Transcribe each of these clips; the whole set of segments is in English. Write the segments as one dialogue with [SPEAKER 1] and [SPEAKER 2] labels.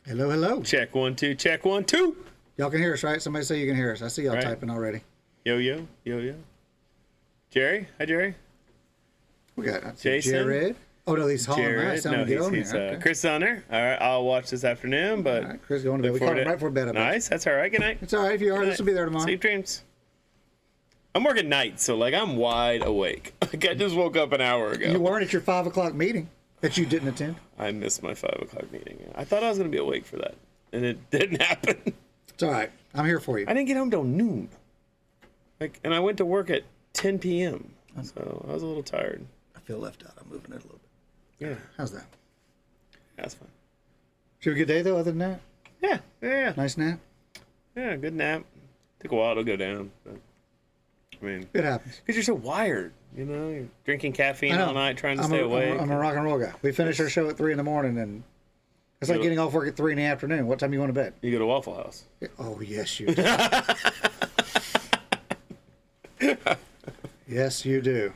[SPEAKER 1] Hello, hello.
[SPEAKER 2] Check 1 2. Check 1 2.
[SPEAKER 1] Y'all can hear us, right? Somebody say you can hear us. I see y'all typing already.
[SPEAKER 2] Yo yo yo yo. Jerry, hi Jerry.
[SPEAKER 1] We got
[SPEAKER 2] Jason.
[SPEAKER 1] Jared. Oh no, he's hauling.
[SPEAKER 2] Jared. No, he's
[SPEAKER 1] okay.
[SPEAKER 2] Chris is on there. All right, I'll watch this afternoon. But
[SPEAKER 1] all right, Chris going to bed. We called him right before bed.
[SPEAKER 2] Nice. That's all right. Good night.
[SPEAKER 1] It's all right if you are. This will be there tomorrow.
[SPEAKER 2] Sleep dreams. I'm working nights, so like I'm wide awake. Like I just woke up an hour ago.
[SPEAKER 1] You weren't at your 5 o'clock meeting that you didn't attend.
[SPEAKER 2] I missed my 5 o'clock meeting. I thought I was gonna be awake for that, and it didn't happen.
[SPEAKER 1] It's all right. I'm here for you.
[SPEAKER 2] I didn't get home till noon. And I went to work at 10 p.m. So I was a little tired.
[SPEAKER 1] I feel left out. I'm moving it a little bit.
[SPEAKER 2] Yeah.
[SPEAKER 1] How's that?
[SPEAKER 2] That's fine.
[SPEAKER 1] Did you have a good day though? Other than that,
[SPEAKER 2] Yeah.
[SPEAKER 1] nice nap.
[SPEAKER 2] Yeah, good nap. Took a while to go down, but I mean,
[SPEAKER 1] It happens.
[SPEAKER 2] because you're so wired, you know, you're drinking caffeine all night, trying to stay awake.
[SPEAKER 1] I'm a rock and roll guy. We finish our show at 3 a.m, and it's like getting off work at 3 p.m. What time you going to bed?
[SPEAKER 2] You go to Waffle House.
[SPEAKER 1] Oh yes, you do. Yes, you do.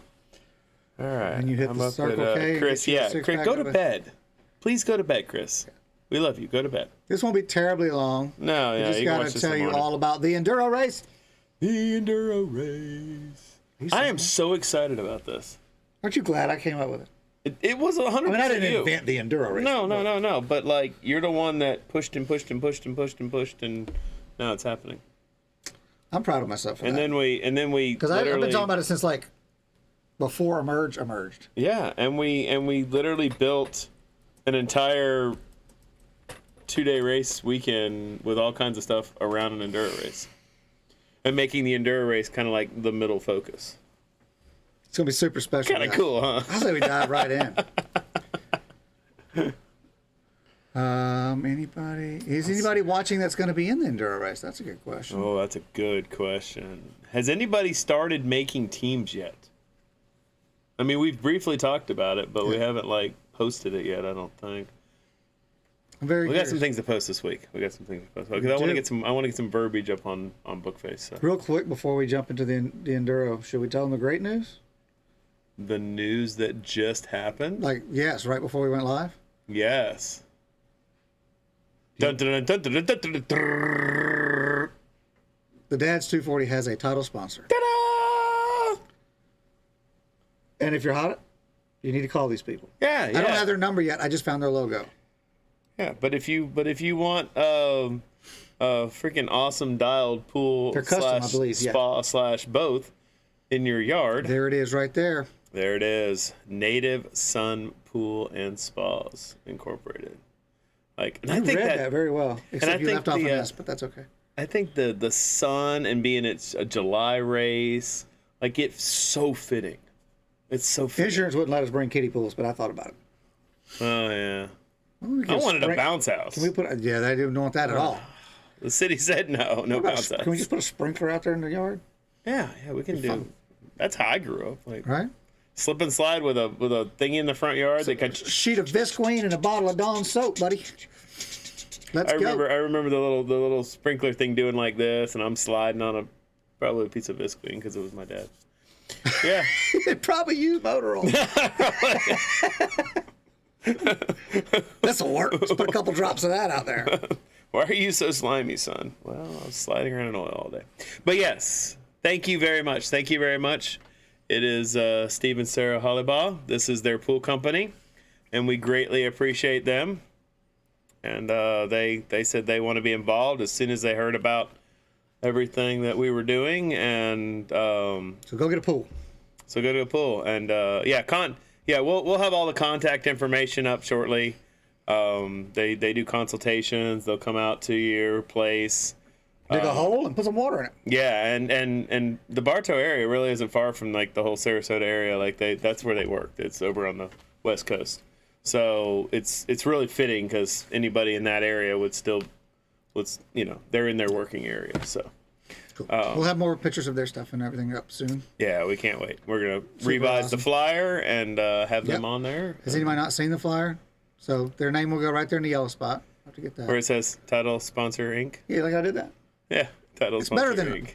[SPEAKER 2] All right.
[SPEAKER 1] And you hit the Circle K.
[SPEAKER 2] Chris, Chris, go to bed. Please go to bed, Chris. We love you. Go to bed.
[SPEAKER 1] This won't be terribly long.
[SPEAKER 2] No, yeah.
[SPEAKER 1] I just got to tell you all about the Enduro race.
[SPEAKER 2] The Enduro race. I am so excited about this.
[SPEAKER 1] Aren't you glad I came up with it?
[SPEAKER 2] It was 100%
[SPEAKER 1] I mean, I didn't
[SPEAKER 2] you.
[SPEAKER 1] invent the Enduro race.
[SPEAKER 2] No. But like, you're the one that pushed, and now it's happening.
[SPEAKER 1] I'm proud of myself for that.
[SPEAKER 2] Then we
[SPEAKER 1] because I've been talking about it since like before emerged.
[SPEAKER 2] Yeah, and we literally built an entire 2-day race weekend with all kinds of stuff around an enduro race, and making the enduro race kind of like the middle focus.
[SPEAKER 1] It's gonna be super special.
[SPEAKER 2] Kind of cool, huh?
[SPEAKER 1] I say we dive right in. Is anybody watching that's going to be in the Enduro race? That's a good question.
[SPEAKER 2] Oh, that's a good question. Has anybody started making teams yet? I mean, we've briefly talked about it, but we haven't like posted it yet. I don't think.
[SPEAKER 1] I'm very.
[SPEAKER 2] We got some things to post this week. Because I want to get some verbiage up on Bookface. So.
[SPEAKER 1] Real quick before we jump into the Enduro, should we tell them the great news?
[SPEAKER 2] The news that just happened?
[SPEAKER 1] Like, yes, right before we went live?
[SPEAKER 2] Yes. Dun, dun, dun, dun, dun, dun, dun, dun.
[SPEAKER 1] The Dad's 240 has a title sponsor.
[SPEAKER 2] Ta-da!
[SPEAKER 1] And if you're hot, you need to call these people.
[SPEAKER 2] Yeah.
[SPEAKER 1] I don't have their number yet. I just found their logo.
[SPEAKER 2] Yeah, but if you want a freaking awesome dialed pool spa / both in your yard.
[SPEAKER 1] There it is right there.
[SPEAKER 2] There it is. Native Sun Pool and Spas Incorporated. Like, and I think
[SPEAKER 1] read that very well. Except you left off an S, but that's okay.
[SPEAKER 2] I think the sun and being it's a July race, like it's so fitting. It's so fitting.
[SPEAKER 1] Insurance wouldn't let us bring kiddie pools, but I thought about it.
[SPEAKER 2] Oh yeah. I wanted a bounce house.
[SPEAKER 1] Can we put? Yeah, they didn't want that at all.
[SPEAKER 2] The city said no bounce house.
[SPEAKER 1] Can we just put a sprinkler out there in the yard?
[SPEAKER 2] Yeah, we can do.
[SPEAKER 1] Fun.
[SPEAKER 2] That's how I grew up. Like,
[SPEAKER 1] right.
[SPEAKER 2] Slip and slide with a thingy in the front yard. They can
[SPEAKER 1] sheet of Visqueen and a bottle of Dawn soap, buddy. Let's go.
[SPEAKER 2] I remember the little sprinkler thing doing like this, and I'm sliding on probably a piece of Visqueen because it was my dad. Yeah.
[SPEAKER 1] It probably used motor oil. This'll work. Let's put a couple drops of that out there.
[SPEAKER 2] Why are you so slimy, son? Well, I was sliding around in oil all day. But yes, thank you very much. Thank you very much. It is Steve and Sarah Hollibaugh. This is their pool company, and we greatly appreciate them. And they said they want to be involved as soon as they heard about everything that we were doing. And
[SPEAKER 1] so go get a pool.
[SPEAKER 2] So go to a pool. And we'll have all the contact information up shortly. They do consultations. They'll come out to your place.
[SPEAKER 1] Dig a hole and put some water in it.
[SPEAKER 2] Yeah, and the Bartow area really isn't far from like the whole Sarasota area. Like that's where they work. It's over on the West Coast. So it's really fitting because anybody in that area they're in their working area. So
[SPEAKER 1] cool. We'll have more pictures of their stuff and everything up soon.
[SPEAKER 2] Yeah, we can't wait. We're gonna revise the flyer and have them on there.
[SPEAKER 1] Has anybody not seen the flyer? So their name will go right there in the yellow spot. I have to get that.
[SPEAKER 2] Where it says title sponsor Inc.
[SPEAKER 1] Yeah, like I did that.
[SPEAKER 2] Yeah, title sponsor Inc.
[SPEAKER 1] It's better than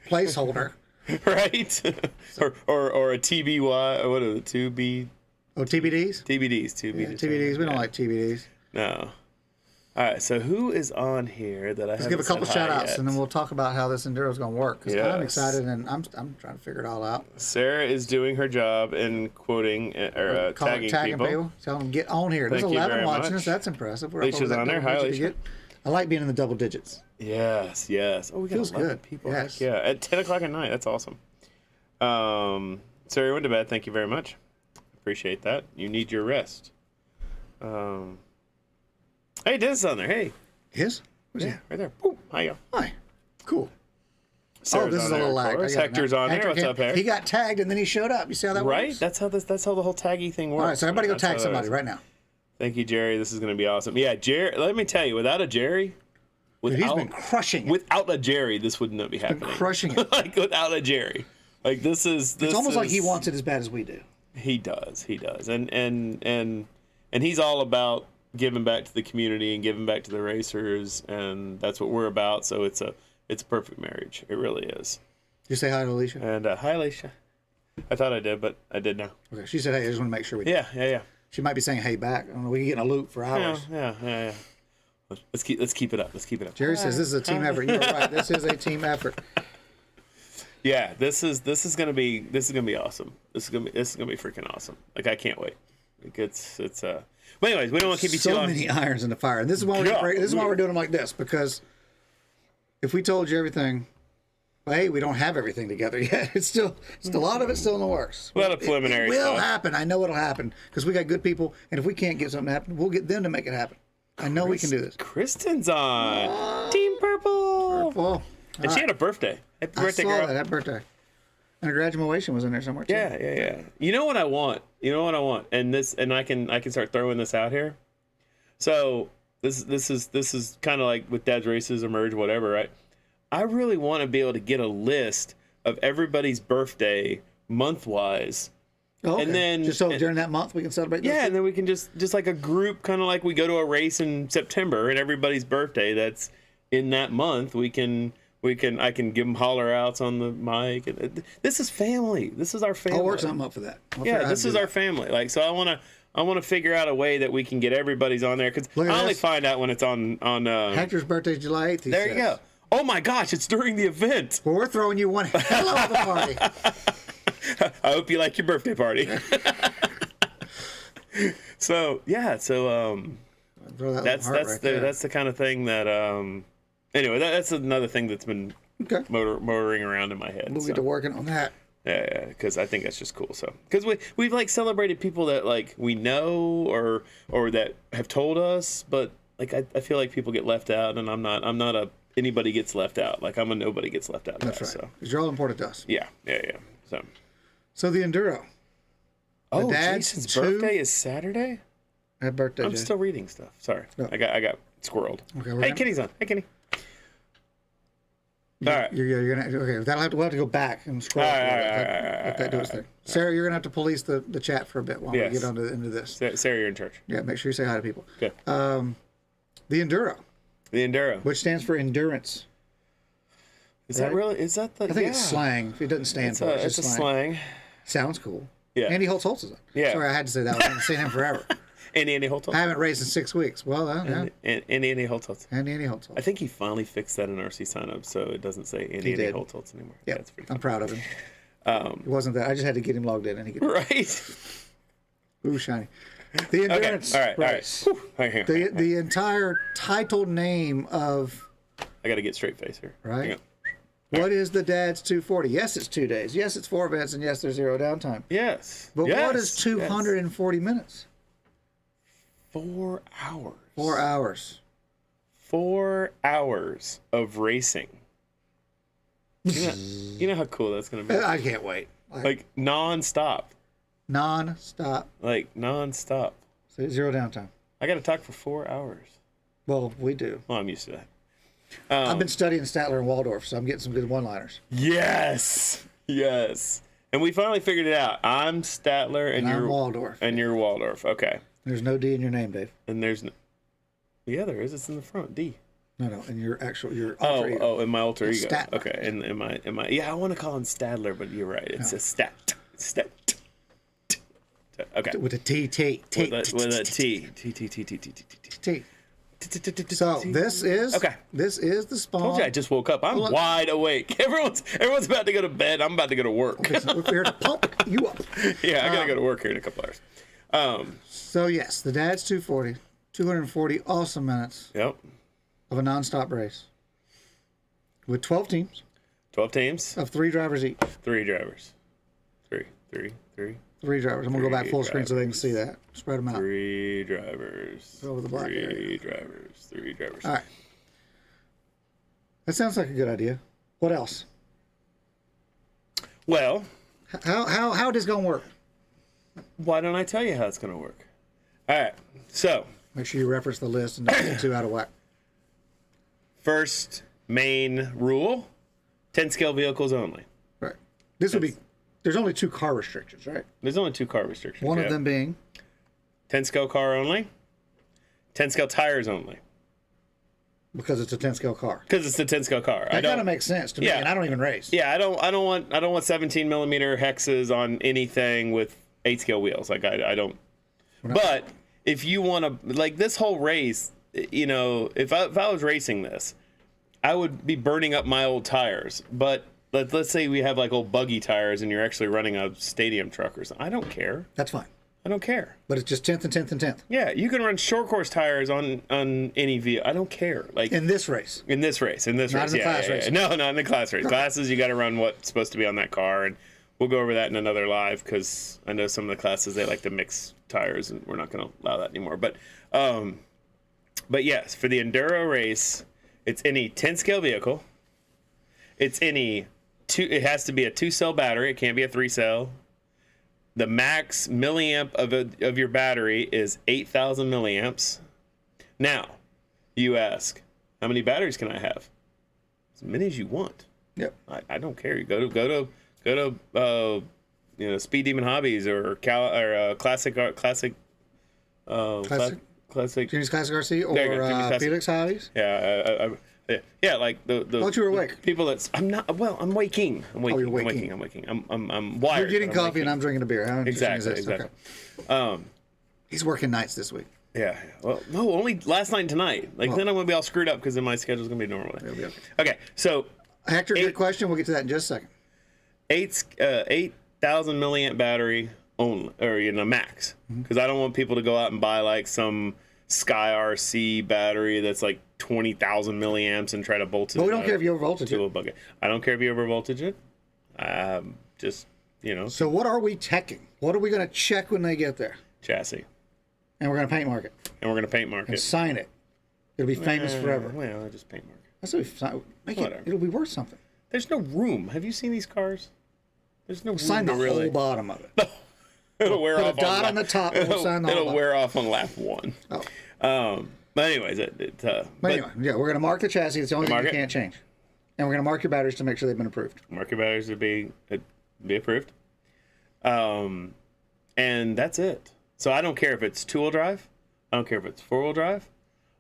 [SPEAKER 1] placeholder.
[SPEAKER 2] Right? or a TBY. What are the 2B?
[SPEAKER 1] Oh, TBDs?
[SPEAKER 2] TBDs.
[SPEAKER 1] Yeah, TBDs. We don't like TBDs.
[SPEAKER 2] No. All right, so who is on here that I
[SPEAKER 1] Let's give a couple shout outs and then we'll talk about how this Enduro is going to work. Because I'm excited and I'm trying to figure it all out.
[SPEAKER 2] Sarah is doing her job in quoting or tagging people.
[SPEAKER 1] Telling them get on here. There's 11 watching us. That's impressive.
[SPEAKER 2] Alicia's on there. Hi, Alicia.
[SPEAKER 1] I like being in the double digits.
[SPEAKER 2] Yes. Oh, we got
[SPEAKER 1] Feels
[SPEAKER 2] 11
[SPEAKER 1] good.
[SPEAKER 2] people.
[SPEAKER 1] Yes.
[SPEAKER 2] Heck yeah, at 10 o'clock at night. That's awesome. Sarah went to bed. Thank you very much. Appreciate that. You need your rest. Hey, Dennis is on there. Hey.
[SPEAKER 1] His? Where's he?
[SPEAKER 2] Right there. Boom. Hi.
[SPEAKER 1] Hi. Cool.
[SPEAKER 2] Sarah's
[SPEAKER 1] this is a little lag.
[SPEAKER 2] Hector's on there. What's up, Hector?
[SPEAKER 1] He got tagged and then he showed up. You see how that works?
[SPEAKER 2] Right? That's how the whole taggy thing works.
[SPEAKER 1] All right, so everybody go tag somebody right now.
[SPEAKER 2] Thank you, Jerry. This is going to be awesome. Yeah, Jerry. Let me tell you, without a Jerry,
[SPEAKER 1] He's been crushing it.
[SPEAKER 2] Without a Jerry, this would not be happening.
[SPEAKER 1] Been crushing it.
[SPEAKER 2] Like without a Jerry, like this is.
[SPEAKER 1] It's almost like he wants it as bad as we do.
[SPEAKER 2] He does, and he's all about giving back to the community and giving back to the racers, and that's what we're about. So it's a perfect marriage. It really is.
[SPEAKER 1] You say hi to Alicia.
[SPEAKER 2] And hi, Alicia. I thought I did, but I did now.
[SPEAKER 1] Okay. She said, "Hey, I just want to make sure we."
[SPEAKER 2] Yeah.
[SPEAKER 1] She might be saying, "Hey, back." I don't know. We can get in a loop for hours.
[SPEAKER 2] Yeah. Let's keep it up.
[SPEAKER 1] Jerry says this is a team effort. You're right. This is a team effort.
[SPEAKER 2] Yeah, this is gonna be awesome. This is gonna be freaking awesome. Like I can't wait. Like it's But anyways, we don't want to keep you too long.
[SPEAKER 1] So many irons in the fire, and this is why we're doing them like this, because if we told you everything, well, hey, we don't have everything together yet. It's still a lot of it's still in the works.
[SPEAKER 2] A lot of preliminary
[SPEAKER 1] It will
[SPEAKER 2] stuff.
[SPEAKER 1] happen. I know it'll happen because we got good people, and if we can't get something to happen, we'll get them to make it happen. I know we can do this.
[SPEAKER 2] Kristen's on Team Purple.
[SPEAKER 1] Purple.
[SPEAKER 2] And she had a birthday. Happy birthday,
[SPEAKER 1] I saw
[SPEAKER 2] girl.
[SPEAKER 1] that birthday. And her graduation was in there somewhere too.
[SPEAKER 2] Yeah. You know what I want? And I can start throwing this out here. So this is kind of like with Dad's Races or Merge, whatever, right? I really want to be able to get a list of everybody's birthday month-wise.
[SPEAKER 1] Oh, okay.
[SPEAKER 2] And then
[SPEAKER 1] just so during that month we can celebrate those
[SPEAKER 2] Yeah,
[SPEAKER 1] two?
[SPEAKER 2] and then we can just like a group, kind of like we go to a race in September and everybody's birthday that's in that month, I can give them holler outs on the mic. This is family. This is our family.
[SPEAKER 1] I'll work something up for that.
[SPEAKER 2] This is our family. Like, so I want to figure out a way that we can get everybody's on there, because I only find out when it's on
[SPEAKER 1] Hector's birthday is July 8th.
[SPEAKER 2] There you go. Oh my gosh, it's during the event.
[SPEAKER 1] Well, we're throwing you one hell of a party.
[SPEAKER 2] I hope you like your birthday party. So that's the kind of thing that anyway, that's another thing that's been motoring around in my head.
[SPEAKER 1] We'll get to working on that.
[SPEAKER 2] Yeah, because I think that's just cool. So, because we've like celebrated people that like we know or that have told us, but like I feel like people get left out, and I'm not a anybody gets left out. Like I'm a nobody gets left out.
[SPEAKER 1] That's
[SPEAKER 2] guy,
[SPEAKER 1] right.
[SPEAKER 2] So
[SPEAKER 1] Because you're all important to us.
[SPEAKER 2] yeah.
[SPEAKER 1] So the Enduro.
[SPEAKER 2] Oh, Jason's birthday is Saturday.
[SPEAKER 1] Happy birthday,
[SPEAKER 2] I'm still reading stuff. Sorry,
[SPEAKER 1] No.
[SPEAKER 2] I got squirreled.
[SPEAKER 1] Okay,
[SPEAKER 2] hey, Kenny's on. Hey, Kenny. All right.
[SPEAKER 1] You're gonna we'll have to go back and scroll. Let that do its thing. Sarah, you're gonna have to police the chat for a bit while we get into this.
[SPEAKER 2] Sarah, you're in charge.
[SPEAKER 1] Yeah, make sure you say hi to people.
[SPEAKER 2] Okay.
[SPEAKER 1] The Enduro.
[SPEAKER 2] The Enduro.
[SPEAKER 1] Which stands for endurance.
[SPEAKER 2] Is that really? Is that the?
[SPEAKER 1] I think it's slang. It doesn't stand for it.
[SPEAKER 2] It's a slang.
[SPEAKER 1] Sounds cool.
[SPEAKER 2] Yeah.
[SPEAKER 1] Andy Holtz is on.
[SPEAKER 2] Yeah.
[SPEAKER 1] Sorry, I had to say that. I haven't seen him forever.
[SPEAKER 2] Andy Holtz.
[SPEAKER 1] I haven't raced in 6 weeks. Well, yeah.
[SPEAKER 2] Andy Holtz.
[SPEAKER 1] Andy Holtz.
[SPEAKER 2] I think he finally fixed that in RC sign-up, so it doesn't say Andy Holtz anymore.
[SPEAKER 1] Yeah,
[SPEAKER 2] that's pretty
[SPEAKER 1] I'm
[SPEAKER 2] cool.
[SPEAKER 1] proud of him. It wasn't that. I just had to get him logged in, and he could.
[SPEAKER 2] Right.
[SPEAKER 1] Ooh, shiny. The endurance race.
[SPEAKER 2] All right.
[SPEAKER 1] The entire title name of.
[SPEAKER 2] I got to get straight face here.
[SPEAKER 1] Right. What is the Dad's 240? Yes, it's 2 days. Yes, it's 4 events, and yes, there's 0 downtime.
[SPEAKER 2] Yes.
[SPEAKER 1] But what is 240 minutes?
[SPEAKER 2] 4 hours.
[SPEAKER 1] 4 hours.
[SPEAKER 2] 4 hours of racing. You know how cool that's going to be?
[SPEAKER 1] I can't wait.
[SPEAKER 2] Like non-stop.
[SPEAKER 1] Non-stop.
[SPEAKER 2] Like non-stop.
[SPEAKER 1] So 0 downtime.
[SPEAKER 2] I got to talk for 4 hours.
[SPEAKER 1] Well, we do.
[SPEAKER 2] Well, I'm used to that.
[SPEAKER 1] I've been studying Statler and Waldorf, so I'm getting some good one-liners.
[SPEAKER 2] Yes. And we finally figured it out. I'm Statler and you're
[SPEAKER 1] Waldorf.
[SPEAKER 2] And you're Waldorf. Okay.
[SPEAKER 1] There's no D in your name, Dave.
[SPEAKER 2] And there's no. Yeah, there is. It's in the front. D.
[SPEAKER 1] No. And your alter ego.
[SPEAKER 2] Oh, in my alter ego.
[SPEAKER 1] Statler.
[SPEAKER 2] Okay. And in my. Yeah, I want to call him Stadler, but you're right. It's a stat. Okay.
[SPEAKER 1] With a T.
[SPEAKER 2] With a T. T.
[SPEAKER 1] So this is
[SPEAKER 2] okay.
[SPEAKER 1] This is the spawn.
[SPEAKER 2] Told you I just woke up. I'm wide awake. Everyone's about to go to bed. I'm about to go to work.
[SPEAKER 1] We're here to pump you up.
[SPEAKER 2] Yeah, I gotta go to work here in a couple hours.
[SPEAKER 1] So yes, the dad's 240 awesome minutes.
[SPEAKER 2] Yep.
[SPEAKER 1] Of a nonstop race with 12 teams.
[SPEAKER 2] 12 teams
[SPEAKER 1] of 3 drivers each.
[SPEAKER 2] 3 drivers. Three.
[SPEAKER 1] 3 drivers. I'm gonna go back full screen so they can see that. Spread them out.
[SPEAKER 2] 3 drivers.
[SPEAKER 1] Over the black area.
[SPEAKER 2] 3 drivers.
[SPEAKER 1] All right. That sounds like a good idea. What else?
[SPEAKER 2] Well,
[SPEAKER 1] how it is gonna work?
[SPEAKER 2] Why don't I tell you how it's gonna work? All right. So
[SPEAKER 1] make sure you reference the list and don't get too out of whack.
[SPEAKER 2] First main rule: 10 scale vehicles only.
[SPEAKER 1] Right. This would be. There's only 2 car restrictions, right?
[SPEAKER 2] There's only 2 car restrictions.
[SPEAKER 1] One of them being
[SPEAKER 2] 10 scale car only, 10 scale tires only.
[SPEAKER 1] Because it's a 10 scale car.
[SPEAKER 2] Because it's a 10 scale car.
[SPEAKER 1] That kind of makes sense to me, and I don't even race.
[SPEAKER 2] Yeah, I don't want 17 millimeter hexes on anything with 8 scale wheels. Like I don't. But if you want to, like this whole race, you know, if I was racing this, I would be burning up my old tires. But let's say we have like old buggy tires and you're actually running a stadium truck or something. I don't care.
[SPEAKER 1] That's fine.
[SPEAKER 2] I don't care.
[SPEAKER 1] But it's just 10th and 10th and 10th.
[SPEAKER 2] Yeah, you can run short course tires on any vehicle. I don't care. Like
[SPEAKER 1] in this race.
[SPEAKER 2] In this race. Not in the class race. No, not in the class race. Classes, you got to run what's supposed to be on that car, and we'll go over that in another live because I know some of the classes they like to mix tires, and we're not going to allow that anymore. But yes, for the Enduro race, it's any 10 scale vehicle. It's any it has to be a 2-cell battery. It can't be a 3-cell. The max milliamp of your battery is 8,000 milliamps. Now, you ask, how many batteries can I have? As many as you want.
[SPEAKER 1] Yep.
[SPEAKER 2] I don't care. You go to you know, Speed Demon Hobbies or Classic.
[SPEAKER 1] Jimmy's Classic RC or Felix Hobbies.
[SPEAKER 2] Yeah. Yeah, like the.
[SPEAKER 1] Thought you were awake.
[SPEAKER 2] People that's I'm not. Well, I'm waking. I'm waking.
[SPEAKER 1] Oh, you're waking.
[SPEAKER 2] I'm waking. I'm wired.
[SPEAKER 1] You're getting coffee and I'm drinking a beer. How
[SPEAKER 2] exactly. Exactly.
[SPEAKER 1] Okay. He's working nights this week.
[SPEAKER 2] Yeah. Well, no, only last night and tonight. Like then I'm gonna be all screwed up because then my schedule's gonna be normal.
[SPEAKER 1] It'll be okay.
[SPEAKER 2] Okay. So.
[SPEAKER 1] Hector, good question. We'll get to that in just a second.
[SPEAKER 2] 8,000 milliamp battery only, or max, because I don't want people to go out and buy like some Sky RC battery that's like 20,000 milliamps and try to bolt it.
[SPEAKER 1] But we don't care if you overvoltage it.
[SPEAKER 2] A bucket. I don't care if you overvoltage it. Just
[SPEAKER 1] So what are we teching? What are we going to check when they get there?
[SPEAKER 2] Chassis.
[SPEAKER 1] And we're going to paint mark it.
[SPEAKER 2] And
[SPEAKER 1] sign it. It'll be famous forever.
[SPEAKER 2] Well, I just paint mark it.
[SPEAKER 1] It'll be worth something.
[SPEAKER 2] There's no room. Have you seen these cars? There's no room.
[SPEAKER 1] Sign the whole bottom of it.
[SPEAKER 2] It'll wear off.
[SPEAKER 1] Put a dot on the top. And we'll sign the whole
[SPEAKER 2] it'll wear off on lap 1.
[SPEAKER 1] Oh.
[SPEAKER 2] But anyways,
[SPEAKER 1] anyway, yeah, we're going to mark the chassis. It's the only thing you can't change. And we're going to mark your batteries to make sure they've been approved.
[SPEAKER 2] Mark your batteries to be approved. And that's it. So I don't care if it's 2-wheel drive. I don't care if it's 4-wheel drive.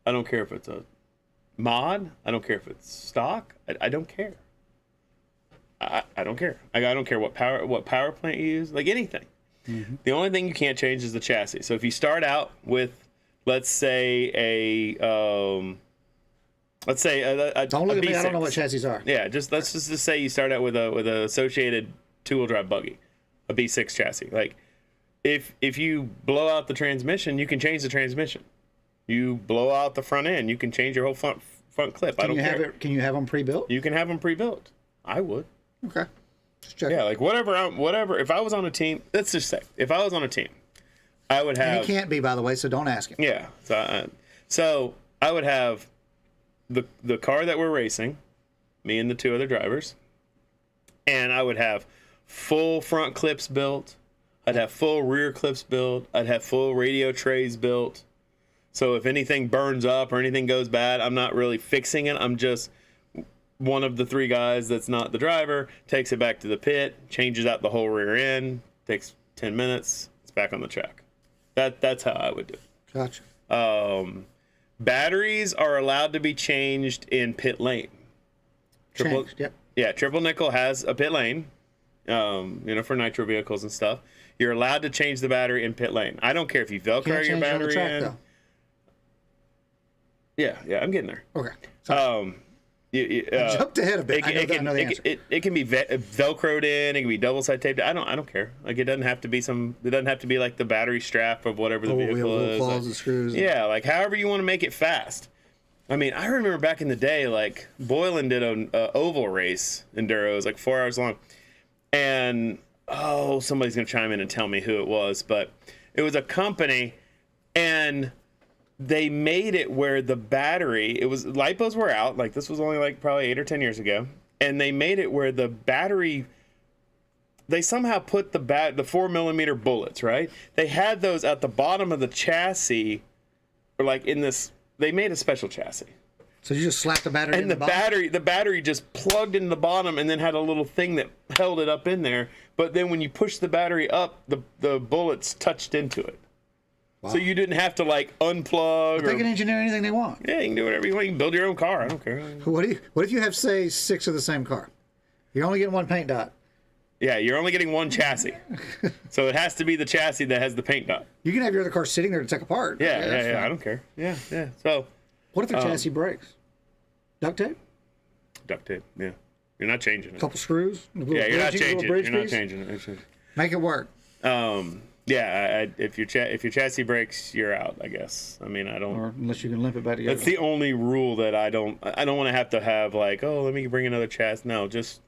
[SPEAKER 2] I don't care if it's a mod. I don't care if it's stock. I don't care. I don't care. I don't care what power plant you use. Like anything. Mm-hmm. The only thing you can't change is the chassis. So if you start out with, let's say don't look at
[SPEAKER 1] me. I don't know what chassis are.
[SPEAKER 2] Yeah, let's just say you start out with a associated 2-wheel drive buggy, a B6 chassis. Like if you blow out the transmission, you can change the transmission. You blow out the front end, you can change your whole front clip. I don't care.
[SPEAKER 1] Can you have them pre-built?
[SPEAKER 2] You can have them pre-built. I would.
[SPEAKER 1] Okay. Just check.
[SPEAKER 2] Yeah, like whatever. If I was on a team, let's just say, if I was on a team, I would have.
[SPEAKER 1] And he can't be, by the way, so don't ask him.
[SPEAKER 2] Yeah. So I would have the car that we're racing, me and the 2 other drivers, and I would have full front clips built. I'd have full rear clips built. I'd have full radio trays built. So if anything burns up or anything goes bad, I'm not really fixing it. I'm just one of the 3 guys that's not the driver, takes it back to the pit, changes out the whole rear end, takes 10 minutes, it's back on the track. That's how I would do it.
[SPEAKER 1] Gotcha.
[SPEAKER 2] Batteries are allowed to be changed in pit lane.
[SPEAKER 1] Yep.
[SPEAKER 2] Yeah, Triple Nickel has a pit lane, for nitro vehicles and stuff. You're allowed to change the battery in pit lane. I don't care if you Velcro your battery in. Yeah, I'm getting there.
[SPEAKER 1] Okay. Sorry. I jumped ahead a bit. I know the answer.
[SPEAKER 2] It can be velcroed in. It can be double side taped. I don't care. Like it doesn't have to be like the battery strap of whatever the vehicle is.
[SPEAKER 1] Claws and screws.
[SPEAKER 2] Yeah, like however you want to make it fast. I mean, I remember back in the day, like Boylan did an oval race enduro. It was like 4 hours long, and somebody's gonna chime in and tell me who it was, but it was a company, and they made it where the battery, lipos were out, like this was only like probably 8 or 10 years ago, and they made it where the battery, they somehow put the 4mm bullets, right? They had those at the bottom of the chassis, or like in this, they made a special chassis.
[SPEAKER 1] So you just slapped the battery in
[SPEAKER 2] the bottom? The battery just plugged in the bottom and then had a little thing that held it up in there. But then when you push the battery up, the bullets touched into it. Wow. So you didn't have to like unplug.
[SPEAKER 1] But they can engineer anything they want.
[SPEAKER 2] Yeah, you can do whatever you want. You can build your own car. I don't care.
[SPEAKER 1] What if you have, say, 6 of the same car? You're only getting one paint dot.
[SPEAKER 2] Yeah, you're only getting one chassis. So it has to be the chassis that has the paint dot.
[SPEAKER 1] You can have your other car sitting there to take apart.
[SPEAKER 2] Yeah. I don't care. Yeah. So
[SPEAKER 1] what if the chassis breaks? Duct tape?
[SPEAKER 2] Duct tape, yeah. You're not changing it.
[SPEAKER 1] A couple screws?
[SPEAKER 2] Yeah, you're not changing it. You're not changing it.
[SPEAKER 1] Make it work.
[SPEAKER 2] Yeah, if your chassis breaks, you're out, I guess. I mean, I don't.
[SPEAKER 1] Or unless you can limp it back together.
[SPEAKER 2] That's the only rule that I don't want to have like, let me bring another chassis. No, just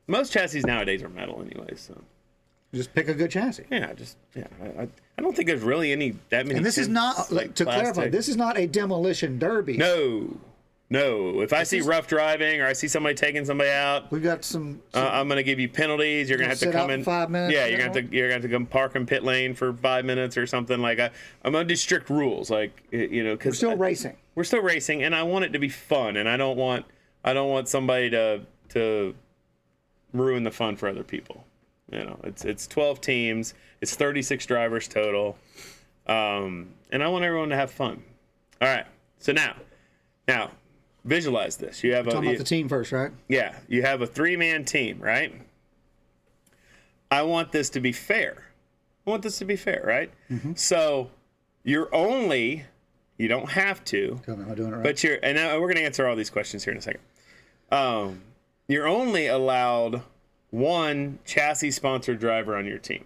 [SPEAKER 2] most chassis nowadays are metal anyway, so.
[SPEAKER 1] Just pick a good chassis.
[SPEAKER 2] Yeah, I don't think there's really that many.
[SPEAKER 1] And this is not, to clarify, this is not a demolition derby.
[SPEAKER 2] No, if I see rough driving or I see somebody taking somebody out,
[SPEAKER 1] we've got some.
[SPEAKER 2] I'm gonna give you penalties. You're gonna have to come in
[SPEAKER 1] 5 minutes.
[SPEAKER 2] Yeah, you're gonna have to come park in pit lane for 5 minutes or something. Like I'm gonna do strict rules, like because
[SPEAKER 1] we're still racing.
[SPEAKER 2] We're still racing, and I want it to be fun, and I don't want somebody to ruin the fun for other people. It's 12 teams, it's 36 drivers total, and I want everyone to have fun. All right, so now. Visualize this. You have
[SPEAKER 1] talking about the team first, right?
[SPEAKER 2] Yeah, you have a 3-man team, right? I want this to be fair. Right? Mm-hmm. So you don't have to.
[SPEAKER 1] Tell me I'm doing it right.
[SPEAKER 2] But and now we're going to answer all these questions here in a second. You're only allowed one chassis sponsored driver on your team.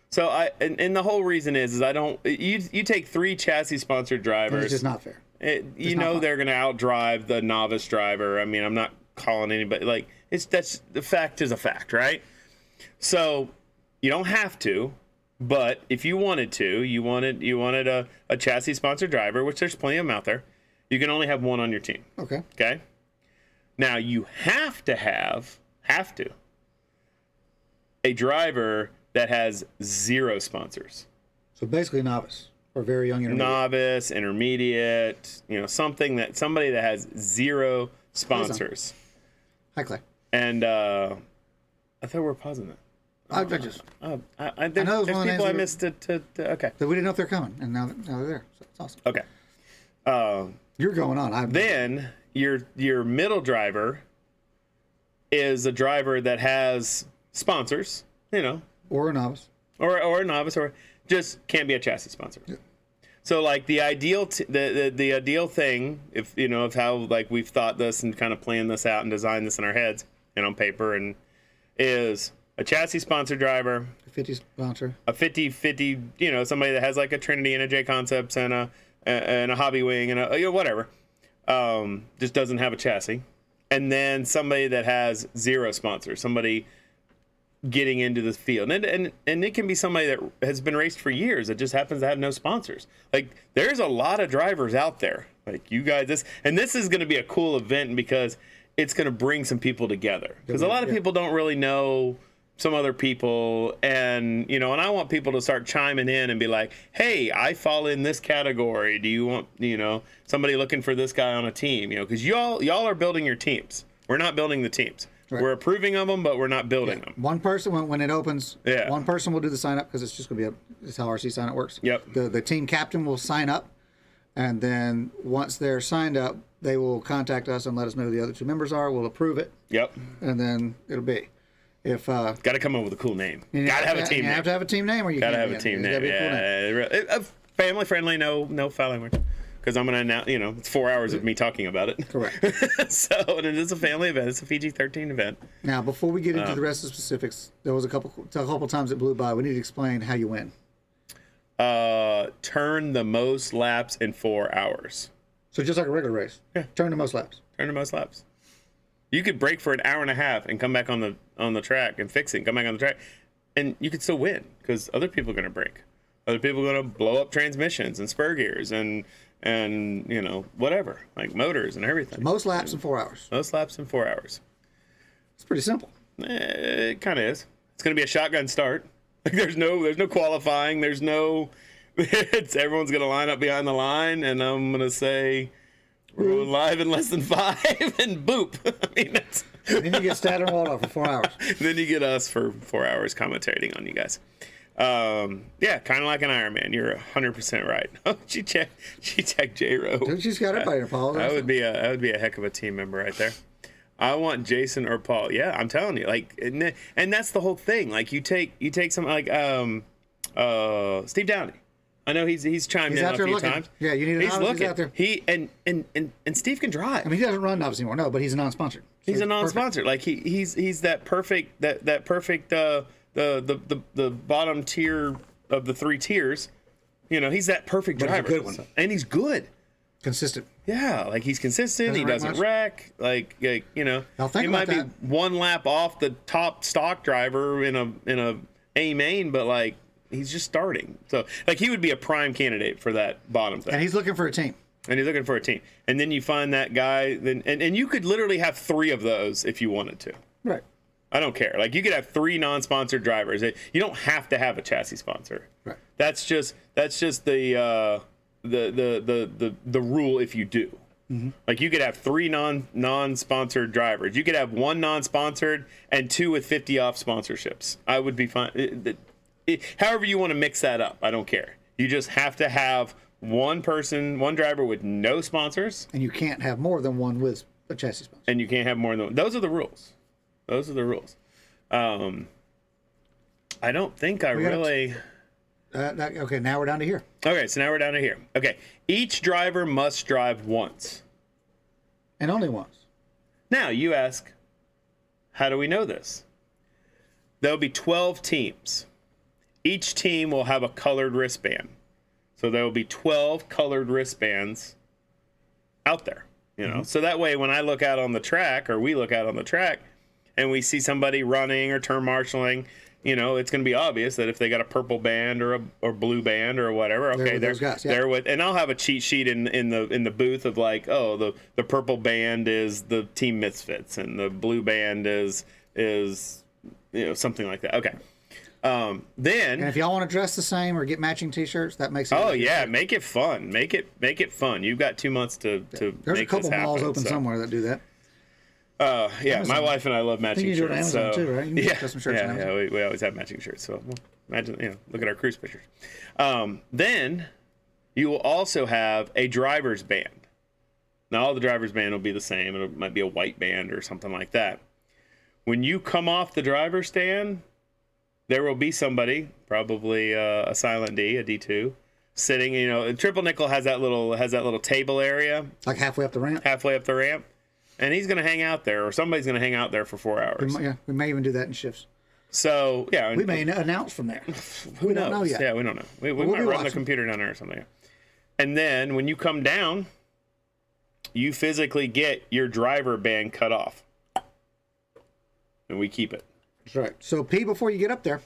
[SPEAKER 2] So and the whole reason is I don't. You take 3 chassis sponsored drivers.
[SPEAKER 1] It's just not fair.
[SPEAKER 2] They're going to outdrive the novice driver. I mean, I'm not calling anybody, like, that's the fact is a fact, right? So you don't have to, but if you wanted to, you wanted a chassis sponsored driver, which there's plenty of them out there, you can only have one on your team. Okay. Now you have to have a driver that has 0 sponsors.
[SPEAKER 1] So basically novice. Or very young intermediate.
[SPEAKER 2] Novice, intermediate, somebody that has 0 sponsors.
[SPEAKER 1] Hi, Clay.
[SPEAKER 2] And I thought we were pausing that.
[SPEAKER 1] There's
[SPEAKER 2] people I missed to okay.
[SPEAKER 1] That we didn't know if they're coming, and now they're there. So it's awesome.
[SPEAKER 2] Okay.
[SPEAKER 1] You're going on.
[SPEAKER 2] Then your middle driver is a driver that has sponsors,
[SPEAKER 1] or a novice,
[SPEAKER 2] or a novice, or just can't be a chassis sponsor. Yeah. So like the ideal the ideal thing, if of how like we've thought this and kind of planned this out and designed this in our heads and on paper, and is a chassis sponsor driver,
[SPEAKER 1] a 50 sponsor,
[SPEAKER 2] a 50-50, somebody that has like a Trinity and a J Concepts and a Hobby Wing and a whatever, just doesn't have a chassis, and then somebody that has 0 sponsors, somebody getting into the field, and it can be somebody that has been raced for years that just happens to have no sponsors. Like there's a lot of drivers out there, like you guys. This is going to be a cool event because it's going to bring some people together, because a lot of people don't really know some other people, and and I want people to start chiming in and be like, hey, I fall in this category. Do you want somebody looking for this guy on a team? Because y'all are building your teams. We're not building the teams. Right. We're approving of them, but we're not building them.
[SPEAKER 1] One person, when it opens, one person will do the sign up, because it's just going to be it's how RC sign up works.
[SPEAKER 2] Yep.
[SPEAKER 1] The team captain will sign up, and then once they're signed up, they will contact us and let us know who the other 2 members are. We'll approve it.
[SPEAKER 2] Yep.
[SPEAKER 1] And then it'll be. If got
[SPEAKER 2] to come up with a cool name. Got to have a team name.
[SPEAKER 1] You have to have a team name, or you
[SPEAKER 2] got to have a team name. Yeah, family friendly, no foul language. because I'm going to it's 4 hours of me talking about it.
[SPEAKER 1] Correct.
[SPEAKER 2] So, and it is a family event. It's a PG-13 event.
[SPEAKER 1] Now, before we get into the rest of the specifics, there was a couple times it blew by. We need to explain how you win.
[SPEAKER 2] Turn the most laps in 4 hours.
[SPEAKER 1] So just like a regular race.
[SPEAKER 2] Yeah.
[SPEAKER 1] Turn the most laps.
[SPEAKER 2] Turn the most laps. You could break for an hour and a half and come back on the track and fix it and come back on the track, and you could still win because other people are going to break. Other people are going to blow up transmissions and spur gears and whatever, like motors and everything.
[SPEAKER 1] Most laps in 4 hours.
[SPEAKER 2] Most laps in 4 hours.
[SPEAKER 1] It's pretty simple.
[SPEAKER 2] It kind of is. It's going to be a shotgun start. Like there's no qualifying. There's no. Everyone's going to line up behind the line, and I'm going to say. We're going live in less than 5, and boop. I mean, that's.
[SPEAKER 1] And then you get Stadler and Waldorf for 4 hours.
[SPEAKER 2] Then you get us for 4 hours commentating on you guys. Yeah, kind of like an Ironman. You're 100% right. Oh, she checked J-Ro.
[SPEAKER 1] Dude, she's got everybody to Paul.
[SPEAKER 2] That would be a heck of a team member right there. I want Jason or Paul. Yeah, I'm telling you. Like, and that's the whole thing. Like, you take something like Steve Downey. I know he's chimed in a few times.
[SPEAKER 1] Yeah, you need a novice. He's out there.
[SPEAKER 2] He and Steve can drive.
[SPEAKER 1] I mean, he doesn't run novice anymore. No, but he's a non-sponsored. So
[SPEAKER 2] he's a non-sponsored. Like he's that perfect the bottom tier of the 3 tiers. He's that perfect driver.
[SPEAKER 1] He's a good one.
[SPEAKER 2] And he's good.
[SPEAKER 1] Consistent.
[SPEAKER 2] Yeah, like he's consistent. He doesn't wreck. Like he might be 1 lap off the top stock driver in a A main, but like. He's just starting. So, like, he would be a prime candidate for that bottom thing.
[SPEAKER 1] And he's looking for a team.
[SPEAKER 2] And then you find that guy, and you could literally have 3 of those if you wanted to.
[SPEAKER 1] Right.
[SPEAKER 2] I don't care. Like, you could have 3 non-sponsored drivers. You don't have to have a chassis sponsor.
[SPEAKER 1] Right.
[SPEAKER 2] That's just the rule if you do. Mm-hmm. Like, you could have 3 non-sponsored drivers. You could have 1 non-sponsored and 2 with 50 off sponsorships. I would be fine. However you want to mix that up, I don't care. You just have to have one driver with no sponsors.
[SPEAKER 1] And you can't have more than one with a chassis sponsor.
[SPEAKER 2] And you can't have more than one. Those are the rules. I don't think okay,
[SPEAKER 1] now we're down to here.
[SPEAKER 2] Okay, so now we're down to here. Okay, each driver must drive once.
[SPEAKER 1] And only once.
[SPEAKER 2] Now, you ask, how do we know this? There'll be 12 teams. Each team will have a colored wristband. So there will be 12 colored wristbands out there, Mm-hmm. So that way when I look out on the track, or we look out on the track, and we see somebody running or turn marshaling, it's going to be obvious that if they got a purple band or blue band or whatever, okay, they're with, and I'll have a cheat sheet in the booth of like, oh, the purple band is the Team Misfits, and the blue band is something like that. Okay. Then,
[SPEAKER 1] and if y'all want to dress the same or get matching T-shirts, that makes it.
[SPEAKER 2] Oh yeah, make it fun. Make it fun. You've got 2 months to
[SPEAKER 1] There's
[SPEAKER 2] make this happen.
[SPEAKER 1] There's a couple malls open somewhere that do that.
[SPEAKER 2] Yeah,
[SPEAKER 1] Amazon.
[SPEAKER 2] my wife and I love matching shirts.
[SPEAKER 1] Amazon too, right? You can get custom shirts on Amazon.
[SPEAKER 2] Yeah, we always have matching shirts. So imagine, look at our cruise pictures. Then you will also have a driver's band. Now all the driver's band will be the same. It might be a white band or something like that. When you come off the driver's stand, there will be somebody, probably a silent D, a D2, sitting. Triple Nickel has that little table area,
[SPEAKER 1] like halfway up the ramp. And he's going to hang out there, or somebody's going to hang out there for 4 hours. We may even do that in shifts.
[SPEAKER 2] So yeah,
[SPEAKER 1] we may announce from there.
[SPEAKER 2] We
[SPEAKER 1] don't know yet.
[SPEAKER 2] Yeah, we don't know. We might run the computer down there or something. And then when you come down, you physically get your driver band cut off, and we keep it.
[SPEAKER 1] That's right. So pee before you get up there.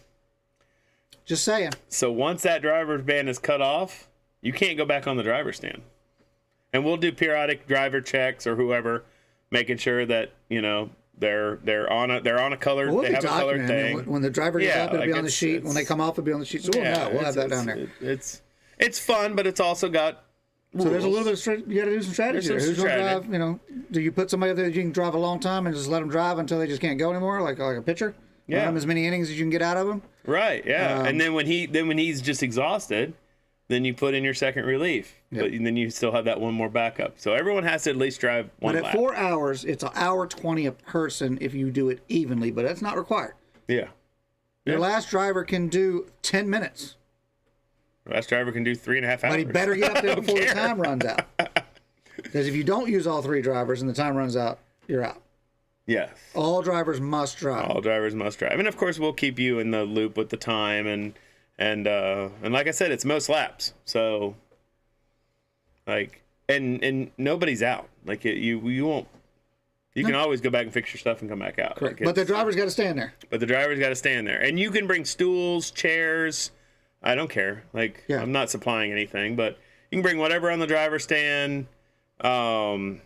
[SPEAKER 1] Just saying.
[SPEAKER 2] So once that driver's band is cut off, you can't go back on the driver's stand. And we'll do periodic driver checks or whoever, making sure that they're on a colored.
[SPEAKER 1] Well,
[SPEAKER 2] they have a colored thing.
[SPEAKER 1] When the driver gets up, it'll be on the sheet. When they come off, it'll be on the sheet. So we'll have that down there.
[SPEAKER 2] It's fun, but it's also got.
[SPEAKER 1] So there's a little bit of you got to do some strategy. Who's going to drive? Do you put somebody there that you can drive a long time and just let them drive until they just can't go anymore, like a pitcher? Yeah. Run them as many innings as you can get out of them.
[SPEAKER 2] Right. Yeah. And then when he's just exhausted, then you put in your second relief. Yep. But then you still have that one more backup. So everyone has to at least drive one lap.
[SPEAKER 1] But at 4 hours, it's 1:20 a person if you do it evenly, but that's not required.
[SPEAKER 2] Yeah.
[SPEAKER 1] Your last driver can do 10 minutes.
[SPEAKER 2] Last driver can do 3.5 hours.
[SPEAKER 1] But he better get up there before the time runs out. Because if you don't use all 3 drivers and the time runs out, you're out.
[SPEAKER 2] Yes.
[SPEAKER 1] All drivers must drive.
[SPEAKER 2] All drivers must drive. And of course we'll keep you in the loop with the time and like I said, it's most laps. So like and nobody's out. Like you won't. You can always go back and fix your stuff and come back out.
[SPEAKER 1] Correct.
[SPEAKER 2] Like
[SPEAKER 1] But the driver's got to stand there.
[SPEAKER 2] But the driver's got to stand there. And you can bring stools, chairs. I don't care. Like, I'm not supplying anything, but you can bring whatever on the driver's stand. Can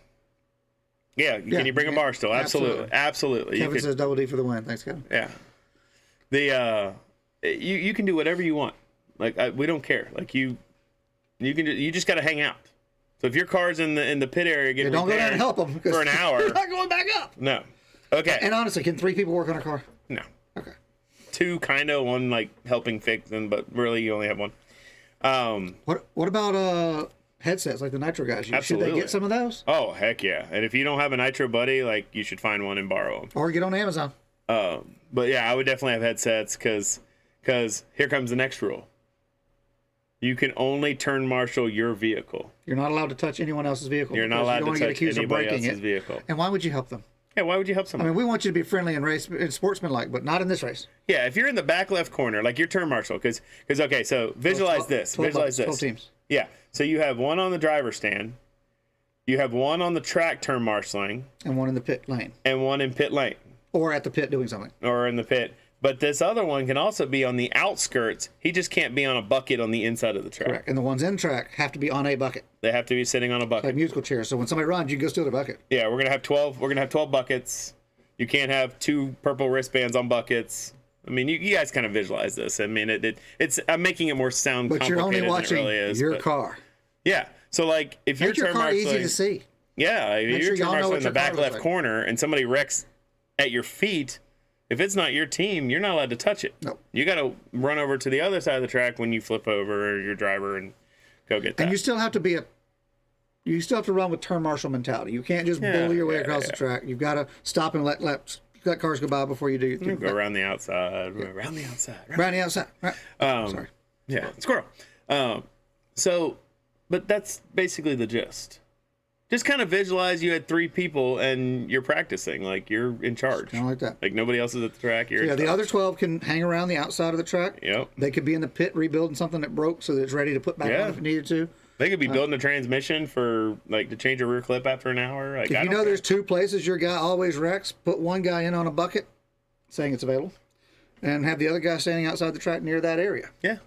[SPEAKER 2] you bring a bar stool? Absolutely.
[SPEAKER 1] Kevin says double D for the win. Thanks, Kevin.
[SPEAKER 2] Yeah. You can do whatever you want. Like, we don't care. Like, you just got to hang out. So if your car's in the pit area getting
[SPEAKER 1] don't go down
[SPEAKER 2] repaired
[SPEAKER 1] and help them
[SPEAKER 2] for an hour,
[SPEAKER 1] you're not going back up.
[SPEAKER 2] No. Okay.
[SPEAKER 1] And honestly, can 3 people work on a car?
[SPEAKER 2] No.
[SPEAKER 1] Okay.
[SPEAKER 2] 2 kind of, 1 like helping fix them, but really you only have 1.
[SPEAKER 1] What about headsets like the Nitro guys? Should
[SPEAKER 2] Absolutely.
[SPEAKER 1] they get some of those?
[SPEAKER 2] Oh heck yeah! And if you don't have a Nitro buddy, like you should find one and borrow them.
[SPEAKER 1] Or get on Amazon.
[SPEAKER 2] But yeah, I would definitely have headsets because here comes the next rule. You can only turn marshal your vehicle.
[SPEAKER 1] You're not allowed to touch anyone else's vehicle.
[SPEAKER 2] You're not allowed to touch anybody else's
[SPEAKER 1] it.
[SPEAKER 2] vehicle.
[SPEAKER 1] And why would you help them?
[SPEAKER 2] Yeah, why would you help
[SPEAKER 1] I
[SPEAKER 2] someone?
[SPEAKER 1] mean, we want you to be friendly and sportsmanlike, but not in this race.
[SPEAKER 2] Yeah, if you're in the back left corner, like your turn marshal, because okay, so visualize this.
[SPEAKER 1] 12 teams.
[SPEAKER 2] Yeah, so you have 1 on the driver's stand, you have 1 on the track turn marshaling,
[SPEAKER 1] And 1 in the pit lane.
[SPEAKER 2] and 1 in pit lane
[SPEAKER 1] Or at the pit doing something.
[SPEAKER 2] or in the pit. But this other one can also be on the outskirts. He just can't be on a bucket on the inside of the track.
[SPEAKER 1] Correct. And the ones in track have to be on a bucket,
[SPEAKER 2] They have to be sitting on a bucket.
[SPEAKER 1] like musical chairs. So when somebody runs, you can go steal the bucket.
[SPEAKER 2] Yeah, we're gonna have 12. We're gonna have 12 buckets. You can't have 2 purple wristbands on buckets. I mean, you guys kind of visualize this. I mean, it's. I'm making it more sound
[SPEAKER 1] But you're
[SPEAKER 2] complicated
[SPEAKER 1] only watching
[SPEAKER 2] than it really is.
[SPEAKER 1] your
[SPEAKER 2] but-
[SPEAKER 1] car.
[SPEAKER 2] Yeah. So like, if you're
[SPEAKER 1] Make your
[SPEAKER 2] turn
[SPEAKER 1] car easy
[SPEAKER 2] marshaling,
[SPEAKER 1] to see.
[SPEAKER 2] yeah, if
[SPEAKER 1] Make
[SPEAKER 2] you're
[SPEAKER 1] sure
[SPEAKER 2] turn
[SPEAKER 1] y'all know
[SPEAKER 2] marshaling
[SPEAKER 1] what
[SPEAKER 2] in the
[SPEAKER 1] your
[SPEAKER 2] back
[SPEAKER 1] car looks
[SPEAKER 2] left
[SPEAKER 1] like.
[SPEAKER 2] corner and somebody wrecks at your feet, if it's not your team, you're not allowed to touch it.
[SPEAKER 1] No.
[SPEAKER 2] You got to run over to the other side of the track when you flip over your driver and go get that.
[SPEAKER 1] And you still have to run with turn marshal mentality. You can't just bully your way across the track. You've got to stop and let cars go by before you do.
[SPEAKER 2] Go around the outside. Around the outside.
[SPEAKER 1] Around the outside. Right. Sorry.
[SPEAKER 2] Yeah, squirrel. But that's basically the gist. Just kind of visualize you had 3 people and you're practicing. Like, you're in charge.
[SPEAKER 1] Kind of like that.
[SPEAKER 2] Like, nobody else is at the track. You're in
[SPEAKER 1] The
[SPEAKER 2] charge.
[SPEAKER 1] other 12 can hang around the outside of the track.
[SPEAKER 2] Yep.
[SPEAKER 1] They could be in the pit rebuilding something that broke so that it's ready to put back on if it needed to.
[SPEAKER 2] They could be building a transmission for, like, to change a rear clip after an hour. Like,
[SPEAKER 1] If you know there's 2 places your guy always wrecks, put one guy in on a bucket saying it's available and have the other guy standing outside the track near that area.
[SPEAKER 2] Yeah.